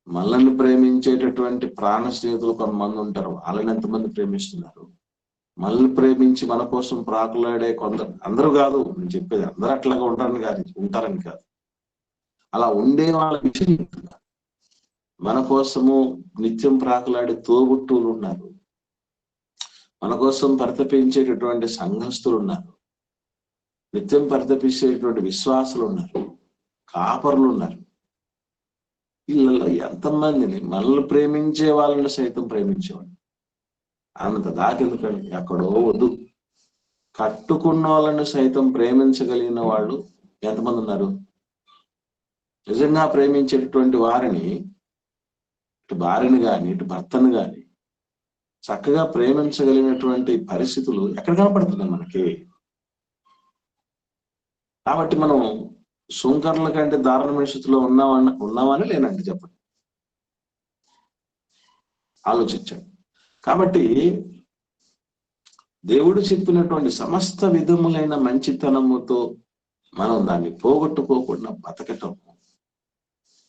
మనల్ని ప్రేమించేటటువంటి ప్రాణ స్నేహితులు కొంతమంది ఉంటారు, వాళ్ళని ఎంతమంది ప్రేమిస్తున్నారు? మనల్ని ప్రేమించి మన కోసం ప్రాకులాడే కొందరు, అందరూ కాదు నేను చెప్పేది, అందరూ అట్లాగా ఉంటారని కాదు, అలా ఉండే వాళ్ళ విషయం చెప్తున్నారు. మన కోసము నిత్యం ప్రాకులాడే తోబుట్టువులు ఉన్నారు, మన కోసం పరితపించేటటువంటి సంఘస్థులు ఉన్నారు, నిత్యం పరితపించేటువంటి విశ్వాసులు ఉన్నారు, కాపరులు ఉన్నారు. వీళ్ళలో ఎంతమందిని మనల్ని ప్రేమించే వాళ్ళని సైతం ప్రేమించేవాడు. అంత దాకెందుకండి, ఎక్కడో వద్దు. కట్టుకున్న వాళ్ళని సైతం ప్రేమించగలిగిన వాళ్ళు ఎంతమంది ఉన్నారు? నిజంగా ప్రేమించేటటువంటి వారిని, ఇటు భార్యని కానీ ఇటు భర్తను కానీ చక్కగా ప్రేమించగలిగినటువంటి పరిస్థితులు ఎక్కడ కనపడుతున్నాయి మనకి? కాబట్టి మనం సుంకర్ల కంటే దారుణమైన స్థితిలో ఉన్నామని లేనండి, చెప్పండి, ఆలోచించండి. కాబట్టి దేవుడు చెప్పినటువంటి సమస్త విధములైన మంచితనముతో మనం దాన్ని పోగొట్టుకోకుండా బతకటం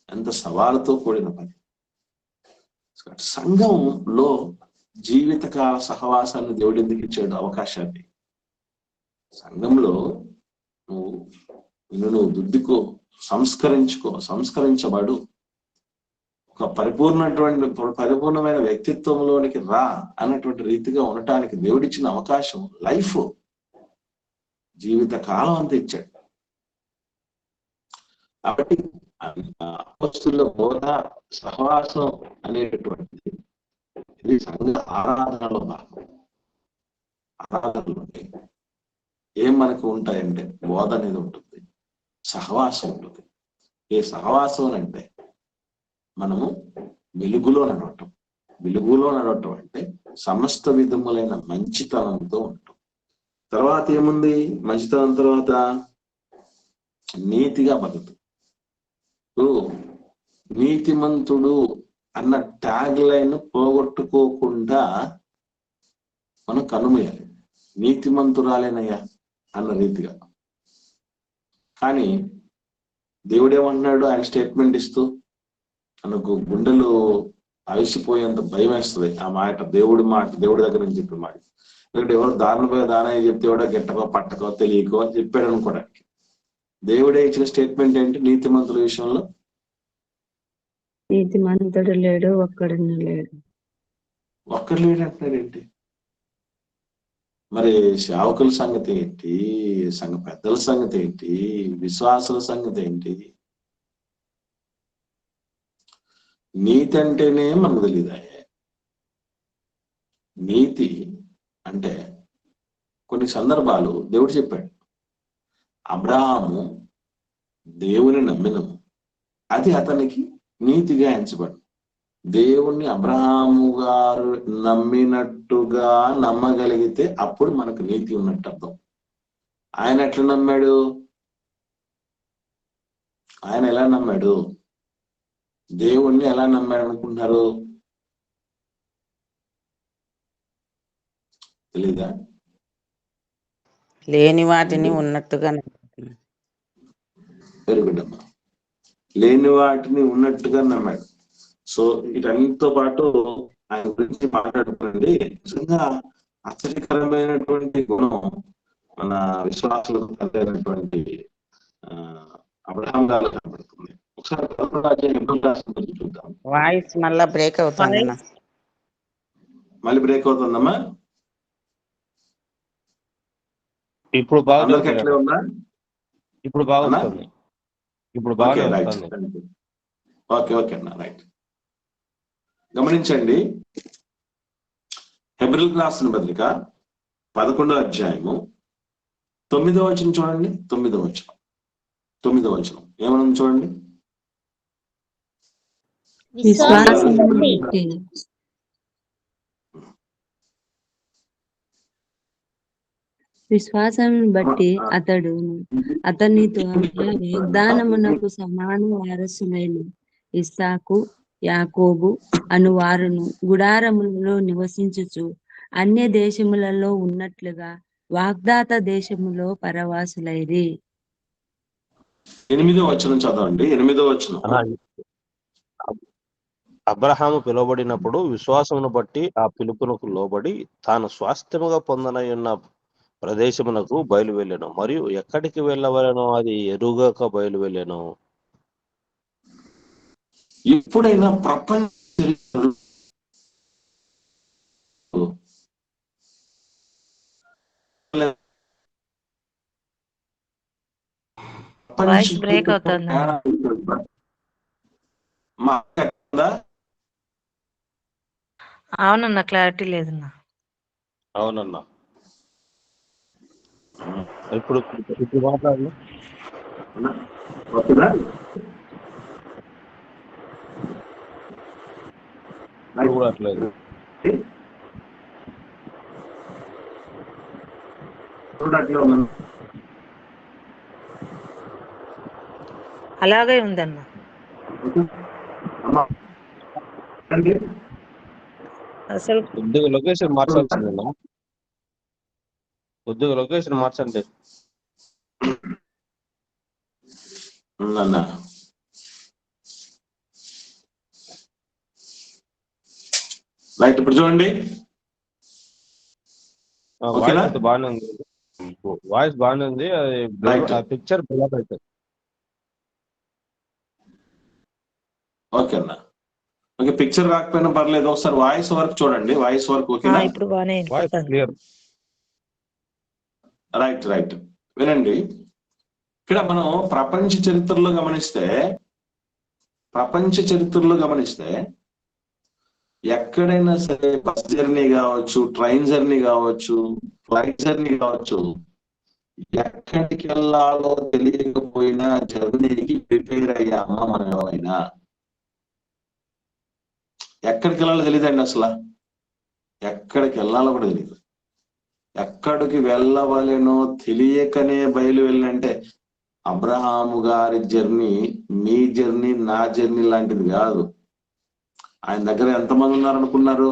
ఎంత సవాలుతో కూడిన పని. సంఘంలో జీవితకాల సహవాసాన్ని దేవుడు ఎందుకు ఇచ్చాడు అవకాశాన్ని? సంఘంలో నువ్వు దుద్దుకో, సంస్కరించబడు, ఒక పరిపూర్ణమైన వ్యక్తిత్వంలోనికి రా అన్నటువంటి రీతిగా ఉండటానికి దేవుడిచ్చిన అవకాశం, లైఫ్, జీవిత కాలం అంతా ఇచ్చాడు. కాబట్టి అపొస్తలుల బోధ, సహవాసం అనేటటువంటిది ఇది సంఘ ఆరాధనలో భాగం. ఆరాధనలో ఏం మనకు ఉంటాయంటే బోధ అనేది ఉంటుంది, సహవాసం ఉంటుంది. ఏ సహవాసం అంటే మనము వెలుగులో నడవటం. వెలుగులో నడవటం అంటే సమస్త విధములైన మంచితనంతో ఉండటం. తర్వాత ఏముంది? మంచితనం తర్వాత నీతిగా బతుకు. నీతిమంతుడు అన్న ట్యాగ్ లైన్ పోగొట్టుకోకుండా మనం కనుమూయాలి. నీతిమంతురాలేనయ్యా అన్న రీతిగా. కానీ దేవుడేమంటున్నాడు? ఆయన స్టేట్మెంట్ ఇస్తూ మనకు గుండెలు అలసిపోయేంత భయం వేస్తుంది ఆ మాట, దేవుడి దగ్గర నుంచి చెప్పిన మాట. ఎందుకంటే ఎవరు దానయ్య చెప్తే కూడా గెట్టకో పట్టకో తెలియకో అని చెప్పాడు అనుకోవడానికి. దేవుడే ఇచ్చిన స్టేట్మెంట్ ఏంటి? నీతిమంతుల విషయంలో నీతిమంతుడు లేడు, ఒక్కడు లేడు. ఒక్కడు లేడు అంటున్నాడు ఏంటి? మరి సేవకుల సంగతి ఏంటి? సంఘ పెద్దల సంగతి ఏంటి? విశ్వాసుల సంగతి ఏంటి? నీతి అంటేనే మనకు తెలియదా? నీతి అంటే కొన్ని సందర్భాలు దేవుడు చెప్పాడు. అబ్రహాము దేవుని నమ్మినము, అది అతనికి నీతిగా ఎంచబడు. దేవుణ్ణి అబ్రహాము గారు నమ్మినట్టుగా నమ్మగలిగితే అప్పుడు మనకు నీతి ఉన్నట్టు అర్థం. ఆయన ఎట్లా నమ్మాడు? ఆయన ఎలా నమ్మాడు? దేవుణ్ణి ఎలా నమ్మాడు అనుకుంటున్నారు? తెలీదా? లేని వాటిని ఉన్నట్టుగా పెరుగుడమ్మా, లేని వాటిని ఉన్నట్టుగా నమ్మాడు. సో వీటన్నిటితో పాటు ఆయన గురించి మాట్లాడుకోండి. నిజంగా ఆశ్చర్యకరమైనటువంటి గుణం మన విశ్వాసులకు తండ్రి అయినటువంటి అబ్రహాం గారు కనబడుతుంది. ఒకసారి 11వ అధ్యాయం 8వ క్లాస్ నుంచి చూద్దాం. వాయిస్ మళ్ళా బ్రేక్ అవుతుంది అన్న. మళ్ళీ బ్రేక్ అవుతుందమ్మా. ఇప్పుడు బాగా అందరికి ఎట్లే ఉందా? ఇప్పుడు బాగా వస్తుంది. ఇప్పుడు బాగా రైట్. ఓకే అన్న, రైట్. గమనించండి, హెబ్రీయులకు రాసిన పత్రిక 11వ అధ్యాయము 9వ వచనం చూడండి. 9వ వచనం ఏమన్నా చూడండి. విశ్వాసం బట్టి అతనితో వాగ్దానమునకు సమాన వారసులైన ఇస్సాకు, యాకోబు అను వారును గుడారములలో నివసించుచు అన్య దేశములలో ఉన్నట్లుగా వాగ్దాత దేశములో పరవాసులైరి. 8వ వచనం చదవండి. 8వ వచనం. అబ్రహాము పిలువబడినప్పుడు విశ్వాసమును బట్టి ఆ పిలుపునకు లోబడి తాను స్వాస్థ్యముగా పొందనయున్న ప్రదేశమునకు బయలు వెళ్ళాను, మరియు ఎక్కడికి వెళ్ళవలనో అది ఎరుగక బయలు వెళ్ళాను. ఎప్పుడైనా ప్రపంచ వాయిస్ బ్రేక్ అవుతుంది. అవునన్నా, క్లారిటీ లేదన్నా. అవునన్నా. ఇప్పుడు మాట్లాడాలి. చూడట్లేదు. అలాగే ఉందన్న. అసలు కొద్దిగా లొకేషన్ మార్చాల్సిందేనా? కొద్దిగా లొకేషన్ మార్చండి. రైట్, ఇప్పుడు చూడండి. వాయిస్ అయితే బాగానే ఉంది. వాయిస్ బాగానే ఉంది. అది పిక్చర్ బ్లాక్ అవుతుంది. ఓకే అన్న. ఓకే, పిక్చర్ రాకపోయినా పర్లేదు. ఒకసారి వాయిస్ వరకు చూడండి. వాయిస్ వరకు ఓకేనా? ఇప్పుడు బాగానే క్లియర్. రైట్. వినండి, ఇక్కడ మనం ప్రపంచ చరిత్రలో గమనిస్తే ఎక్కడైనా సరే బస్ జర్నీ కావచ్చు, ట్రైన్ జర్నీ కావచ్చు, ఫ్లైట్ జర్నీ కావచ్చు, ఎక్కడికి వెళ్ళాలో తెలియకపోయినా జర్నీకి ప్రిపేర్ అయ్యామా మనం ఏమైనా? ఎక్కడికి వెళ్ళాలో తెలియదండి అసలు. ఎక్కడికి వెళ్ళాలో కూడా తెలియదు. ఎక్కడికి వెళ్ళవలెనో తెలియకనే బయలు వెళ్ళంటే అబ్రహాము గారి జర్నీ మీ జర్నీ, నా జర్నీ లాంటిది కాదు. ఆయన దగ్గర ఎంతమంది ఉన్నారనుకున్నారు?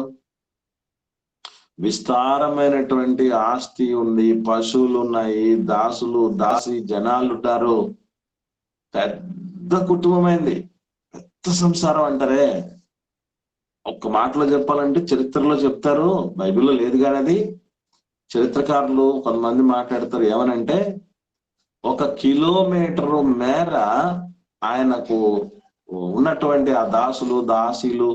విస్తారమైనటువంటి ఆస్తి ఉంది, పశువులు ఉన్నాయి, దాసి జనాలు ఉంటారు. పెద్ద కుటుంబమైంది, పెద్ద సంసారం అంటారే. ఒక్క మాటలో చెప్పాలంటే చరిత్రలో చెప్తారు, బైబిల్లో లేదు కానీ అది చరిత్రకారులు కొంతమంది మాట్లాడతారు. ఏమనంటే 1 కిలోమీటరు మేర ఆయనకు ఉన్నటువంటి ఆ దాసీలు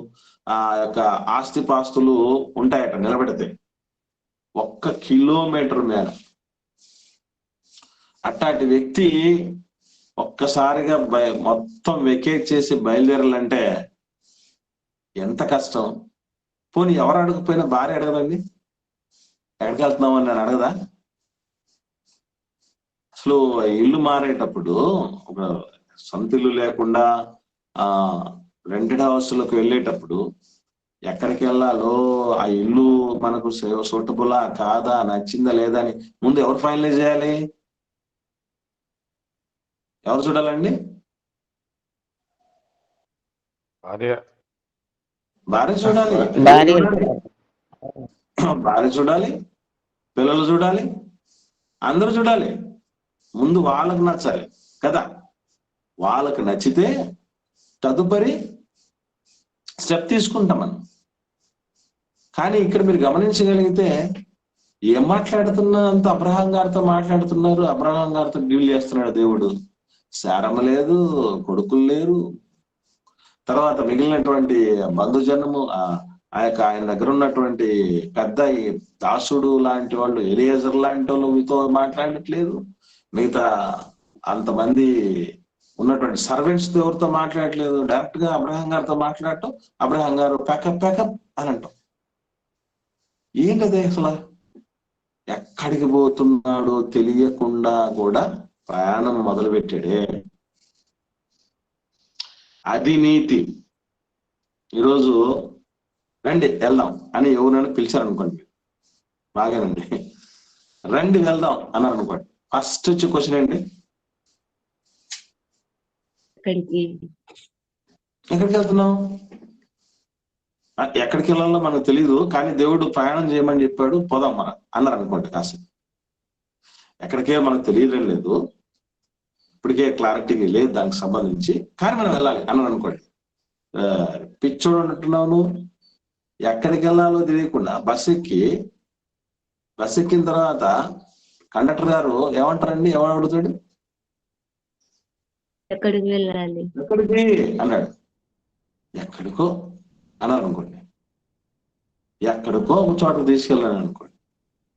ఆ యొక్క ఆస్తిపాస్తులు ఉంటాయట నిలబెడితే. 1 కిలోమీటర్ మేర. అట్లాంటి వ్యక్తి ఒక్కసారిగా మొత్తం వెకేట్ చేసి బయలుదేరాలంటే ఎంత కష్టం. పోనీ ఎవరు అడగకపోయినా భార్య అడగదండి, ఎక్కడికి వెళ్తున్నామని నేను అడగదా? అసలు ఇల్లు మారేటప్పుడు ఒక సొంత ఇల్లు లేకుండా రెంటెడ్ హౌస్లకు వెళ్ళేటప్పుడు ఎక్కడికి వెళ్ళాలో, ఆ ఇల్లు మనకు సూటబులా కాదా, నచ్చిందా లేదా అని ముందు ఎవరు ఫైనలైజ్ చేయాలి? ఎవరు చూడాలండి? భార్య చూడాలి, పిల్లలు చూడాలి, అందరూ చూడాలి. ముందు వాళ్ళకు నచ్చాలి కదా. వాళ్ళకు నచ్చితే తదుపరి స్టెప్ తీసుకుంటాం మనం. కానీ ఇక్కడ మీరు గమనించగలిగితే ఏం మాట్లాడుతున్నంత అబ్రహాం గారితో మాట్లాడుతున్నారు, అబ్రహాం గారితో డీల్ చేస్తున్నాడు దేవుడు. శారమ లేదు, కొడుకులు లేరు. తర్వాత మిగిలినటువంటి బంధుజనము ఆ యొక్క ఆయన దగ్గర ఉన్నటువంటి పెద్ద దాసుడు లాంటి వాళ్ళు, ఎలియేజర్ లాంటి వాళ్ళు మీతో మాట్లాడట్లేదు. మిగతా అంతమంది ఉన్నటువంటి సర్వెంట్స్ ఎవరితో మాట్లాడట్లేదు. డైరెక్ట్ గా అబ్రహాం గారితో మాట్లాడటం, అబ్రహాం గారు ప్యాకప్ అని అంటాం. ఏంటది అసలు? ఎక్కడికి పోతున్నాడో తెలియకుండా కూడా ప్రయాణం మొదలు పెట్టాడే. అది నీతి. ఈరోజు రండి వెళ్దాం అని ఎవరైనా పిలిచారనుకోండి, బాగానండి రండి వెళ్దాం అన్నారు అనుకోండి, ఫస్ట్ వచ్చే క్వశ్చన్ ఏంటి? ఎక్కడికి వెళ్తున్నాం? ఎక్కడికి వెళ్ళాలో మనకు తెలియదు, కానీ దేవుడు ప్రయాణం చేయమని చెప్పాడు, పోదాం మనం అన్నారు అనుకోండి. కాసేపు ఎక్కడికే మనకు తెలియడం లేదు, ఇప్పటికే క్లారిటీ లేదు దానికి సంబంధించి, కానీ మనం వెళ్ళాలి అన్నారు అనుకోండి. పిచ్చోడు అంటున్నాను, ఎక్కడికి వెళ్ళాలో తెలియకుండా బస్ ఎక్కిన తర్వాత కండక్టర్ గారు ఏమంటారండి? ఎవరు అడుగుతాడు? ఎక్కడికి వెళ్ళాలి? ఎక్కడికి అన్నాడు. ఎక్కడికో అన్నారు అనుకోండి. ఎక్కడికో ఒక చోటకు తీసుకెళ్ళాను అనుకోండి.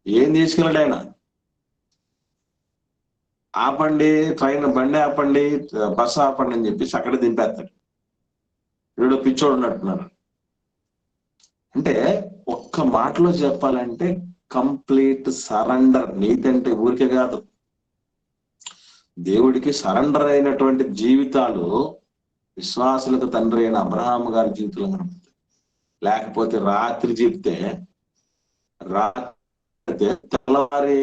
ఏం తీసుకెళ్ళాడు ఆయన? ఆపండి, ట్రైన్ బండి ఆపండి, బస్సు ఆపండి అని చెప్పేసి అక్కడ దింపేస్తాడు. వీడు పిచ్చోడు ఉన్నట్టున్నారు. అంటే ఒక్క మాటలో చెప్పాలంటే కంప్లీట్ సరెండర్. నీతి అంటే ఊరికే కాదు, దేవుడికి సరెండర్ అయినటువంటి జీవితాలు విశ్వాసులకు తండ్రి అయిన అబ్రహాం గారి జీవితంలో కనపడుతుంది. లేకపోతే రాత్రి చెప్తే తెల్లవారి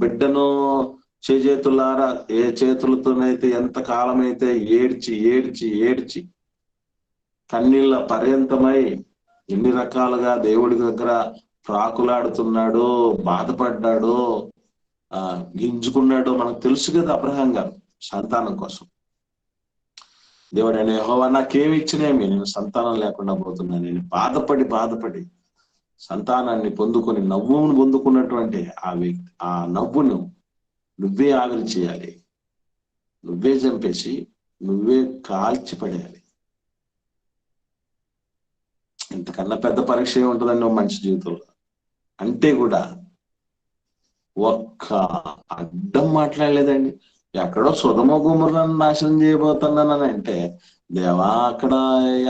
బిడ్డను చేతులారా ఏ చేతులతోనైతే ఎంత కాలమైతే ఏడ్చి కన్నీళ్ళ పర్యంతమై ఎన్ని రకాలుగా దేవుడి దగ్గర ప్రాకులాడుతున్నాడో, బాధపడ్డాడో, గింజుకున్నాడో మనకు తెలుసు కదా. అబ్రహాం గారు సంతానం కోసం దేవుడు అనే యెహోవా నాకేమి ఇచ్చినేమి, నేను సంతానం లేకుండా పోతున్నా, నేను బాధపడి సంతానాన్ని పొందుకొని నవ్వును పొందుకున్నటువంటి ఆ నవ్వును నువ్వే ఆవిరి చేయాలి, నువ్వే చంపేసి నువ్వే కాల్చి పడేయాలి. ఇంతకన్నా పెద్ద పరీక్ష ఏముంటుందండి నువ్వు మనిషి జీవితంలో? అంటే కూడా ఒక్క అడ్డం మాట్లాడలేదండి. ఎక్కడో సుధమ గుమర్రాన్ని నాశనం చేయబోతున్నానని అంటే, దేవా అక్కడ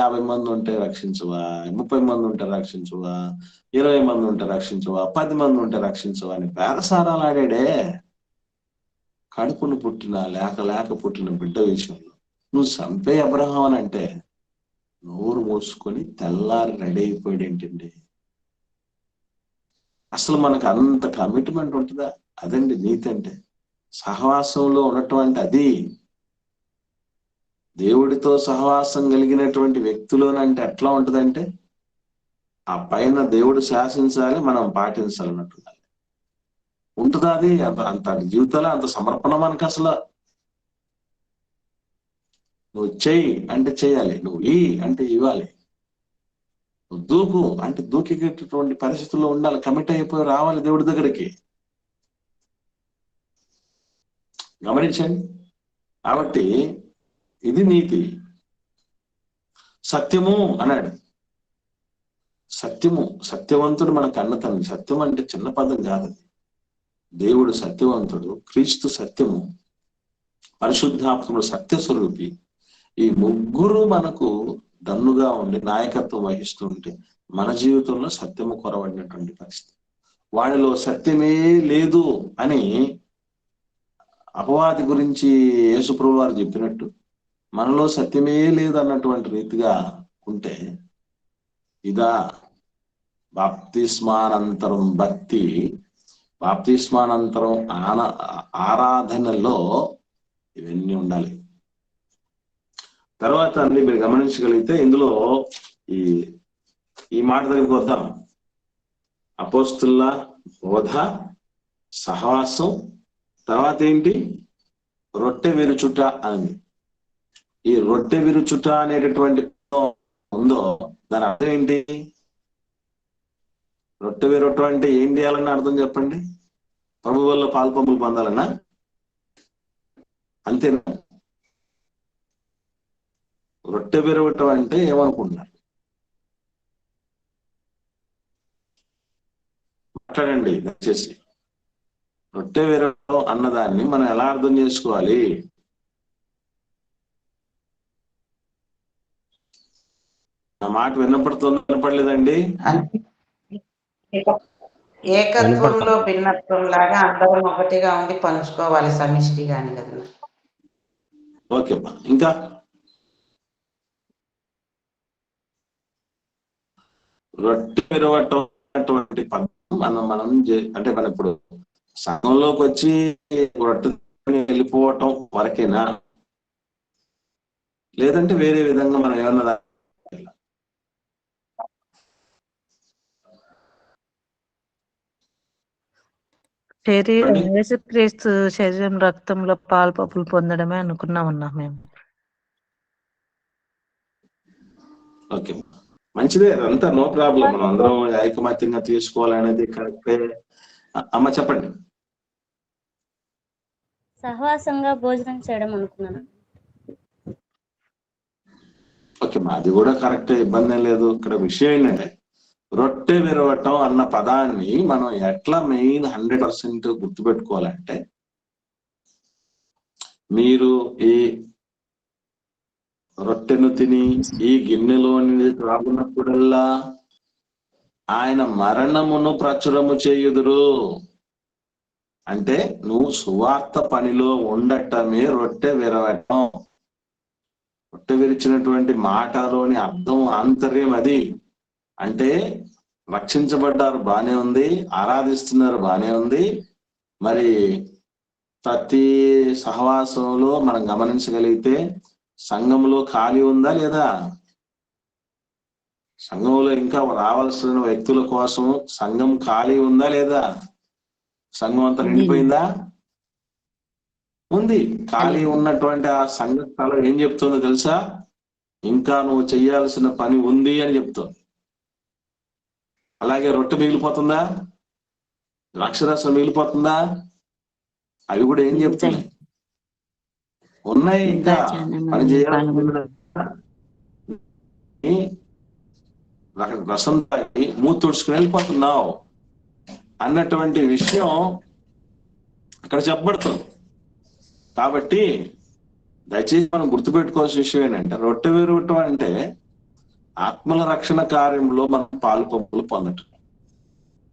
50 మంది ఉంటే రక్షించవా, 30 మంది ఉంటే రక్షించవా, 20 మంది ఉంటే రక్షించవా, 10 మంది ఉంటే రక్షించవా అని బేరసారాలు ఆడాడే. కడుపును పుట్టిన లేక పుట్టిన బిడ్డ విషయంలో నువ్వు చంపే అబ్రహాం అని అంటే నోరు మూసుకొని తెల్లారి రెడీ అయిపోయాడు ఏంటండి? అసలు మనకు అంత కమిట్మెంట్ ఉంటుందా? అదండి నీతి అంటే. సహవాసంలో ఉన్నటువంటి అది దేవుడితో సహవాసం కలిగినటువంటి వ్యక్తులోనంటే ఎట్లా ఉంటుందంటే, ఆ పైన దేవుడు శాసించాలి, మనం పాటించాలన్నట్టు ఉంటుందా? అది అంత జీవితాలు అంత సమర్పణ మనకు అసలు. నువ్వు చెయ్యి అంటే చేయాలి, నువ్వు అంటే ఇవ్వాలి, నువ్వు దూకు అంటే దూకేటటువంటి పరిస్థితుల్లో ఉండాలి, కమిట్ అయిపోయి రావాలి దేవుడి దగ్గరికి. గమనించండి. కాబట్టి ఇది నీతి. సత్యము అన్నాడు. సత్యవంతుడు మనకు అన్న తండ్రి. సత్యం అంటే చిన్న పదం కాదు. దేవుడు సత్యవంతుడు, క్రీస్తు సత్యము, పరిశుద్ధాత్ముడు సత్యస్వరూపి. ఈ ముగ్గురు మనకు దన్నుగా ఉండి నాయకత్వం వహిస్తూ ఉంటే మన జీవితంలో సత్యము కొరవడినటువంటి పరిస్థితి. వాడిలో సత్యమే లేదు అని అపవాది గురించి యేసుప్రభువు వారు చెప్పినట్టు మనలో సత్యమే లేదు అన్నటువంటి రీతిగా ఉంటే, ఇదా బాప్తిస్మానంతరం భక్తి, బాప్తిస్మానంతరం ఆరాధనలో ఇవన్నీ ఉండాలి. తర్వాత అన్ని మీరు గమనించగలిగితే ఇందులో ఈ మాట దగ్గరికి వద్దాం. అపోస్తుల బోధ, సహవాసం, తర్వాత ఏంటి? రొట్టె విరుచుట అని. ఈ రొట్టె విరుచుట అనేటటువంటి ఉందో దాని అర్థం ఏంటి? రొట్టె విరవటం అంటే ఏం చేయాలని అర్థం చెప్పండి? ప్రభు వల్ల పాలు పంపులు పొందాలన్నా? అంతేనా? రొట్టె విరవటం అంటే ఏమనుకుంటున్నారు? మాట్లాడండి దయచేసి. రొట్టె విరవటం అన్నదాన్ని మనం ఎలా అర్థం చేసుకోవాలి? నా మాట వినపడలేదండి? ఏకత్వంలో భిన్నత్వం లాగా అందరం ఒకటిగా ఉండి పంచుకోవాలి సమిష్టిగా అని కదా. ఓకే, ఇంకా రొట్టె విరవటం అటువంటి పద్ధతి మనం అంటే మనం ఇప్పుడు సంఘంలోకి వచ్చి రొట్టె వెళ్ళిపోవటం వరకేనా, లేదంటే వేరే విధంగా మనం ఏమన్నా? యేసుక్రీస్తు శరీరం రక్తంలో పాలు పప్పులు పొందడమే అనుకున్నామన్నా మేము. ఓకే, మంచిదే, అదంతా నో ప్రాబ్లం. మనం అందరం ఐకమత్యంగా తీసుకోవాలనేది కరెక్టే. అమ్మ చెప్పండి. సహవాసంగా భోజనం చేయడం అనుకున్నాను. ఓకే, అది కూడా కరెక్టే, ఇబ్బంది లేదు. ఇక్కడ విషయం ఏంటంటే రొట్టె విరవటం అన్న పదాన్ని మనం ఎట్లా మెయిన్ 100% గుర్తుపెట్టుకోవాలంటే, మీరు ఈ రొట్టెను తిని ఈ గిన్నెలోని త్రాగునప్పుడల్లా ఆయన మరణమును ప్రచురము చేయుదురు. అంటే నువ్వు సువార్త పనిలో ఉండటమే రొట్టె విరవటం. రొట్టె విరిచినటువంటి మాటలోని అర్థం ఆంతర్యం అది. అంటే రక్షించబడ్డారు, బానే ఉంది, ఆరాధిస్తున్నారు, బానే ఉంది. మరి ప్రతి సహవాసంలో మనం గమనించగలిగితే సంఘంలో ఖాళీ ఉందా లేదా? సంఘంలో ఇంకా రావాల్సిన వ్యక్తుల కోసం సంఘం ఖాళీ ఉందా లేదా? సంఘం అంతా నిండిపోయిందా? ఉంది. ఖాళీ ఉన్నటువంటి ఆ సంఘ స్థలం ఏం చెప్తుందో తెలుసా? ఇంకా నువ్వు చేయాల్సిన పని ఉంది అని చెప్తుంది. అలాగే రొట్టె మిగిలిపోతుందా? ద్రాక్షరసం మిగిలిపోతుందా? అవి కూడా ఏం చెప్తున్నాయి? ఉన్నాయి, ఇంకా పని చేయాల్సిన రసం తాగి మూతి తుడుచుకుని వెళ్ళిపోతున్నావు అన్నటువంటి విషయం అక్కడ చెప్పబడుతుంది. కాబట్టి దయచేసి మనం గుర్తుపెట్టుకోవాల్సిన విషయం ఏంటంటే, రొట్టె విరవటం అంటే ఆత్మల రక్షణ కార్యంలో మనం పాలు పంపులు పొందటం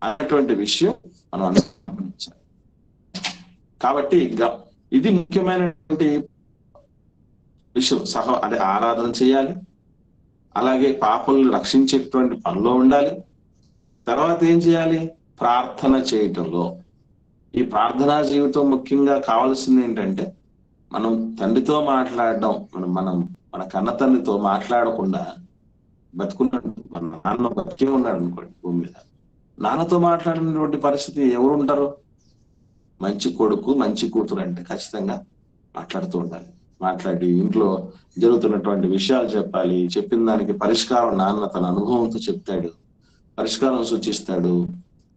అన్నటువంటి విషయం మనం గమనించాలి. కాబట్టి ఇది ముఖ్యమైనటువంటి విషయం. అంటే ఆరాధన చేయాలి, అలాగే పాపలను రక్షించేటువంటి పనిలో ఉండాలి. తర్వాత ఏం చేయాలి? ప్రార్థన చేయటంలో. ఈ ప్రార్థనా జీవితం ముఖ్యంగా కావాల్సింది ఏంటంటే, మనం తండ్రితో మాట్లాడడం. మన కన్న తండ్రితో మాట్లాడకుండా బతుకున్నాడు, మన నాన్న బతికే ఉన్నాడు అనుకోండి భూమి మీద, నాన్నతో మాట్లాడినటువంటి పరిస్థితి ఎవరు ఉంటారు? మంచి కొడుకు, మంచి కూతురు అంటే ఖచ్చితంగా మాట్లాడుతూ ఉండాలి. మాట్లాడి ఇంట్లో జరుగుతున్నటువంటి విషయాలు చెప్పాలి. చెప్పిన దానికి పరిష్కారం నాన్న తన అనుభవంతో చెప్తాడు, పరిష్కారం సూచిస్తాడు.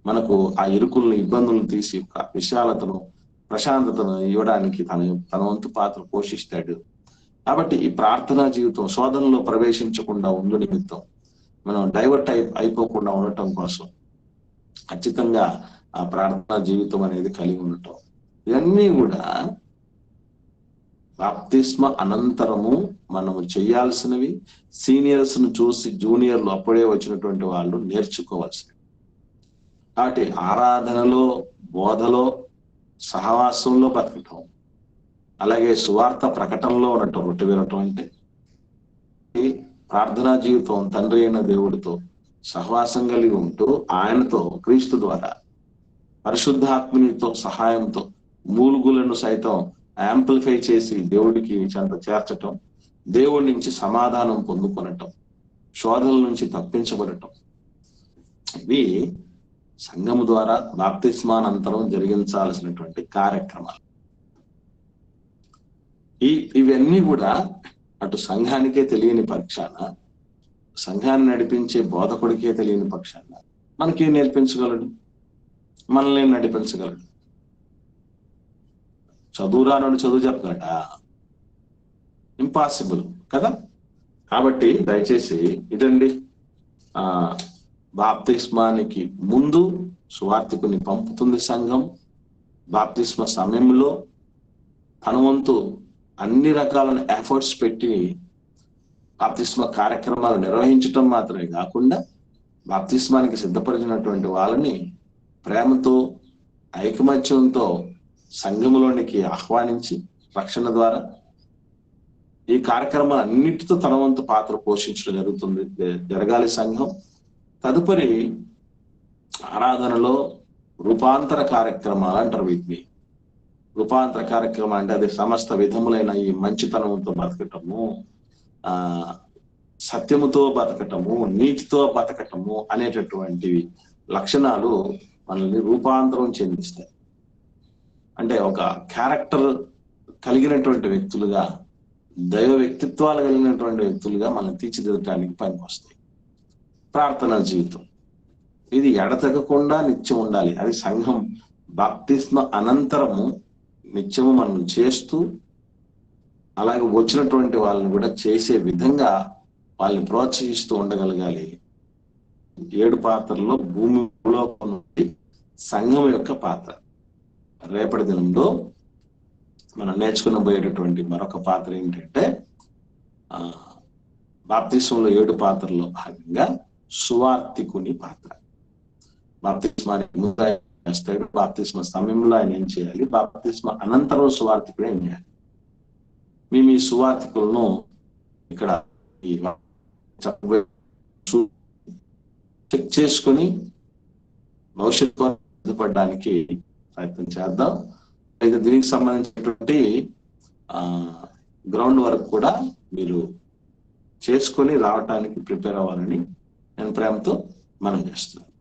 మనకు ఆ ఇరుకులను, ఇబ్బందులను తీసి విశాలతను, ప్రశాంతతను ఇవ్వడానికి తన వంతు పాత్ర పోషిస్తాడు. కాబట్టి ఈ ప్రార్థనా జీవితం శోధనలో ప్రవేశించకుండా ఉండు నిమిత్తం, మనం డైవర్ట్ అయిపోకుండా ఉండటం కోసం ఖచ్చితంగా ఆ ప్రార్థనా జీవితం అనేది కలిగి ఉండటం. ఇవన్నీ కూడా బాప్తిస్మ అనంతరము మనము చేయాల్సినవి. సీనియర్స్ ను చూసి జూనియర్లు అప్పుడే వచ్చినటువంటి వాళ్ళు నేర్చుకోవాల్సినవి. కాబట్టి ఆరాధనలో, బోధలో, సహవాసంలో బతకటం, అలాగే సువార్త ప్రకటనలో ఉండటం రొట్టె విరవటం అంటే ప్రార్థనా జీవితం, తండ్రి అయిన దేవుడితో సహవాసం కలిగి ఉంటూ ఆయనతో క్రీస్తు ద్వారా పరిశుద్ధాత్మనితో సహాయంతో మూలుగులను సైతం యాంప్లిఫై చేసి దేవుడికి చెంత చేర్చటం, దేవుడి నుంచి సమాధానం పొందుకొనటం, శోధనల నుంచి తప్పించబడటం, ఇవి సంఘము ద్వారా బాప్తిస్మానంతరం జరిగించాల్సినటువంటి కార్యక్రమాలు. ఇవన్నీ కూడా అటు సంఘానికే తెలియని పక్షాన, సంఘాన్ని నడిపించే బోధకుడికే తెలియని పక్షాన మనకేం నేర్పించగలడు? మనల్ని ఏం నడిపించగలడు? చదువు రానోడు చదువు చెప్పగలడా? ఇంపాసిబుల్ కదా. కాబట్టి దయచేసి ఇదండి, బాప్తిస్మానికి ముందు సువార్తికుని పంపుతుంది సంఘం. బాప్తిస్మ సమయంలో తన వంతు అన్ని రకాలైన ఎఫర్ట్స్ పెట్టి బాప్తిస్మ కార్యక్రమాలు నిర్వహించటం మాత్రమే కాకుండా బాప్తిస్మానికి సిద్ధపరిచినటువంటి వాళ్ళని ప్రేమతో ఐకమత్యంతో సంఘములోనికి ఆహ్వానించి రక్షణ ద్వారా ఈ కార్యక్రమాలు అన్నిటితో తన వంతు పాత్ర పోషించడం జరగాలి సంఘం. తదుపరి ఆరాధనలో రూపాంతర కార్యక్రమాలు అంటారు వీటిని. రూపాంతర కార్యక్రమం అంటే అది సమస్త విధములైన ఈ మంచితనంతో బతకటము, సత్యముతో బతకటము, నీతితో బతకటము అనేటటువంటి లక్షణాలు మనల్ని రూపాంతరం చెందిస్తాయి. అంటే ఒక క్యారెక్టర్ కలిగినటువంటి వ్యక్తులుగా, దైవ వ్యక్తిత్వాలు కలిగినటువంటి వ్యక్తులుగా మనం తీర్చిదిద్దడానికి పనికొస్తాయి. ప్రార్థనా జీవితం ఇది ఎడతెగకుండా నిత్యం ఉండాలి. అది సంఘం బాప్తిస్మ అనంతరము నిత్యము మనం చేస్తూ, అలాగే వచ్చినటువంటి వాళ్ళని కూడా చేసే విధంగా వాళ్ళని ప్రోత్సహిస్తూ ఉండగలగాలి. 7 పాత్రల్లో భూమిలో సంఘం యొక్క పాత్ర. రేపటి దినంలో మనం నేర్చుకుని పోయేటటువంటి మరొక పాత్ర ఏంటంటే, బాప్తిస్మంలో 7 పాత్రల్లో భాగంగా సువార్తికుని పాత్ర. బాప్తిస్మానికి ముందు ఆయన చేస్తాడు, బాప్తిస్మ సమయంలో ఆయన ఏం చేయాలి, బాప్తిస్మ అనంతరం సువార్తికుడు ఏం చేయాలి. మేము ఈ సువార్తికులను ఇక్కడ చెక్ చేసుకొని భవిష్యత్తు సిద్ధపడడానికి ప్రయత్నం చేద్దాం. అయితే దీనికి సంబంధించినటువంటి గ్రౌండ్ వర్క్ కూడా మీరు చేసుకొని రావటానికి ప్రిపేర్ అవ్వాలని నేను ప్రేమతో మనం చేస్తున్నాను.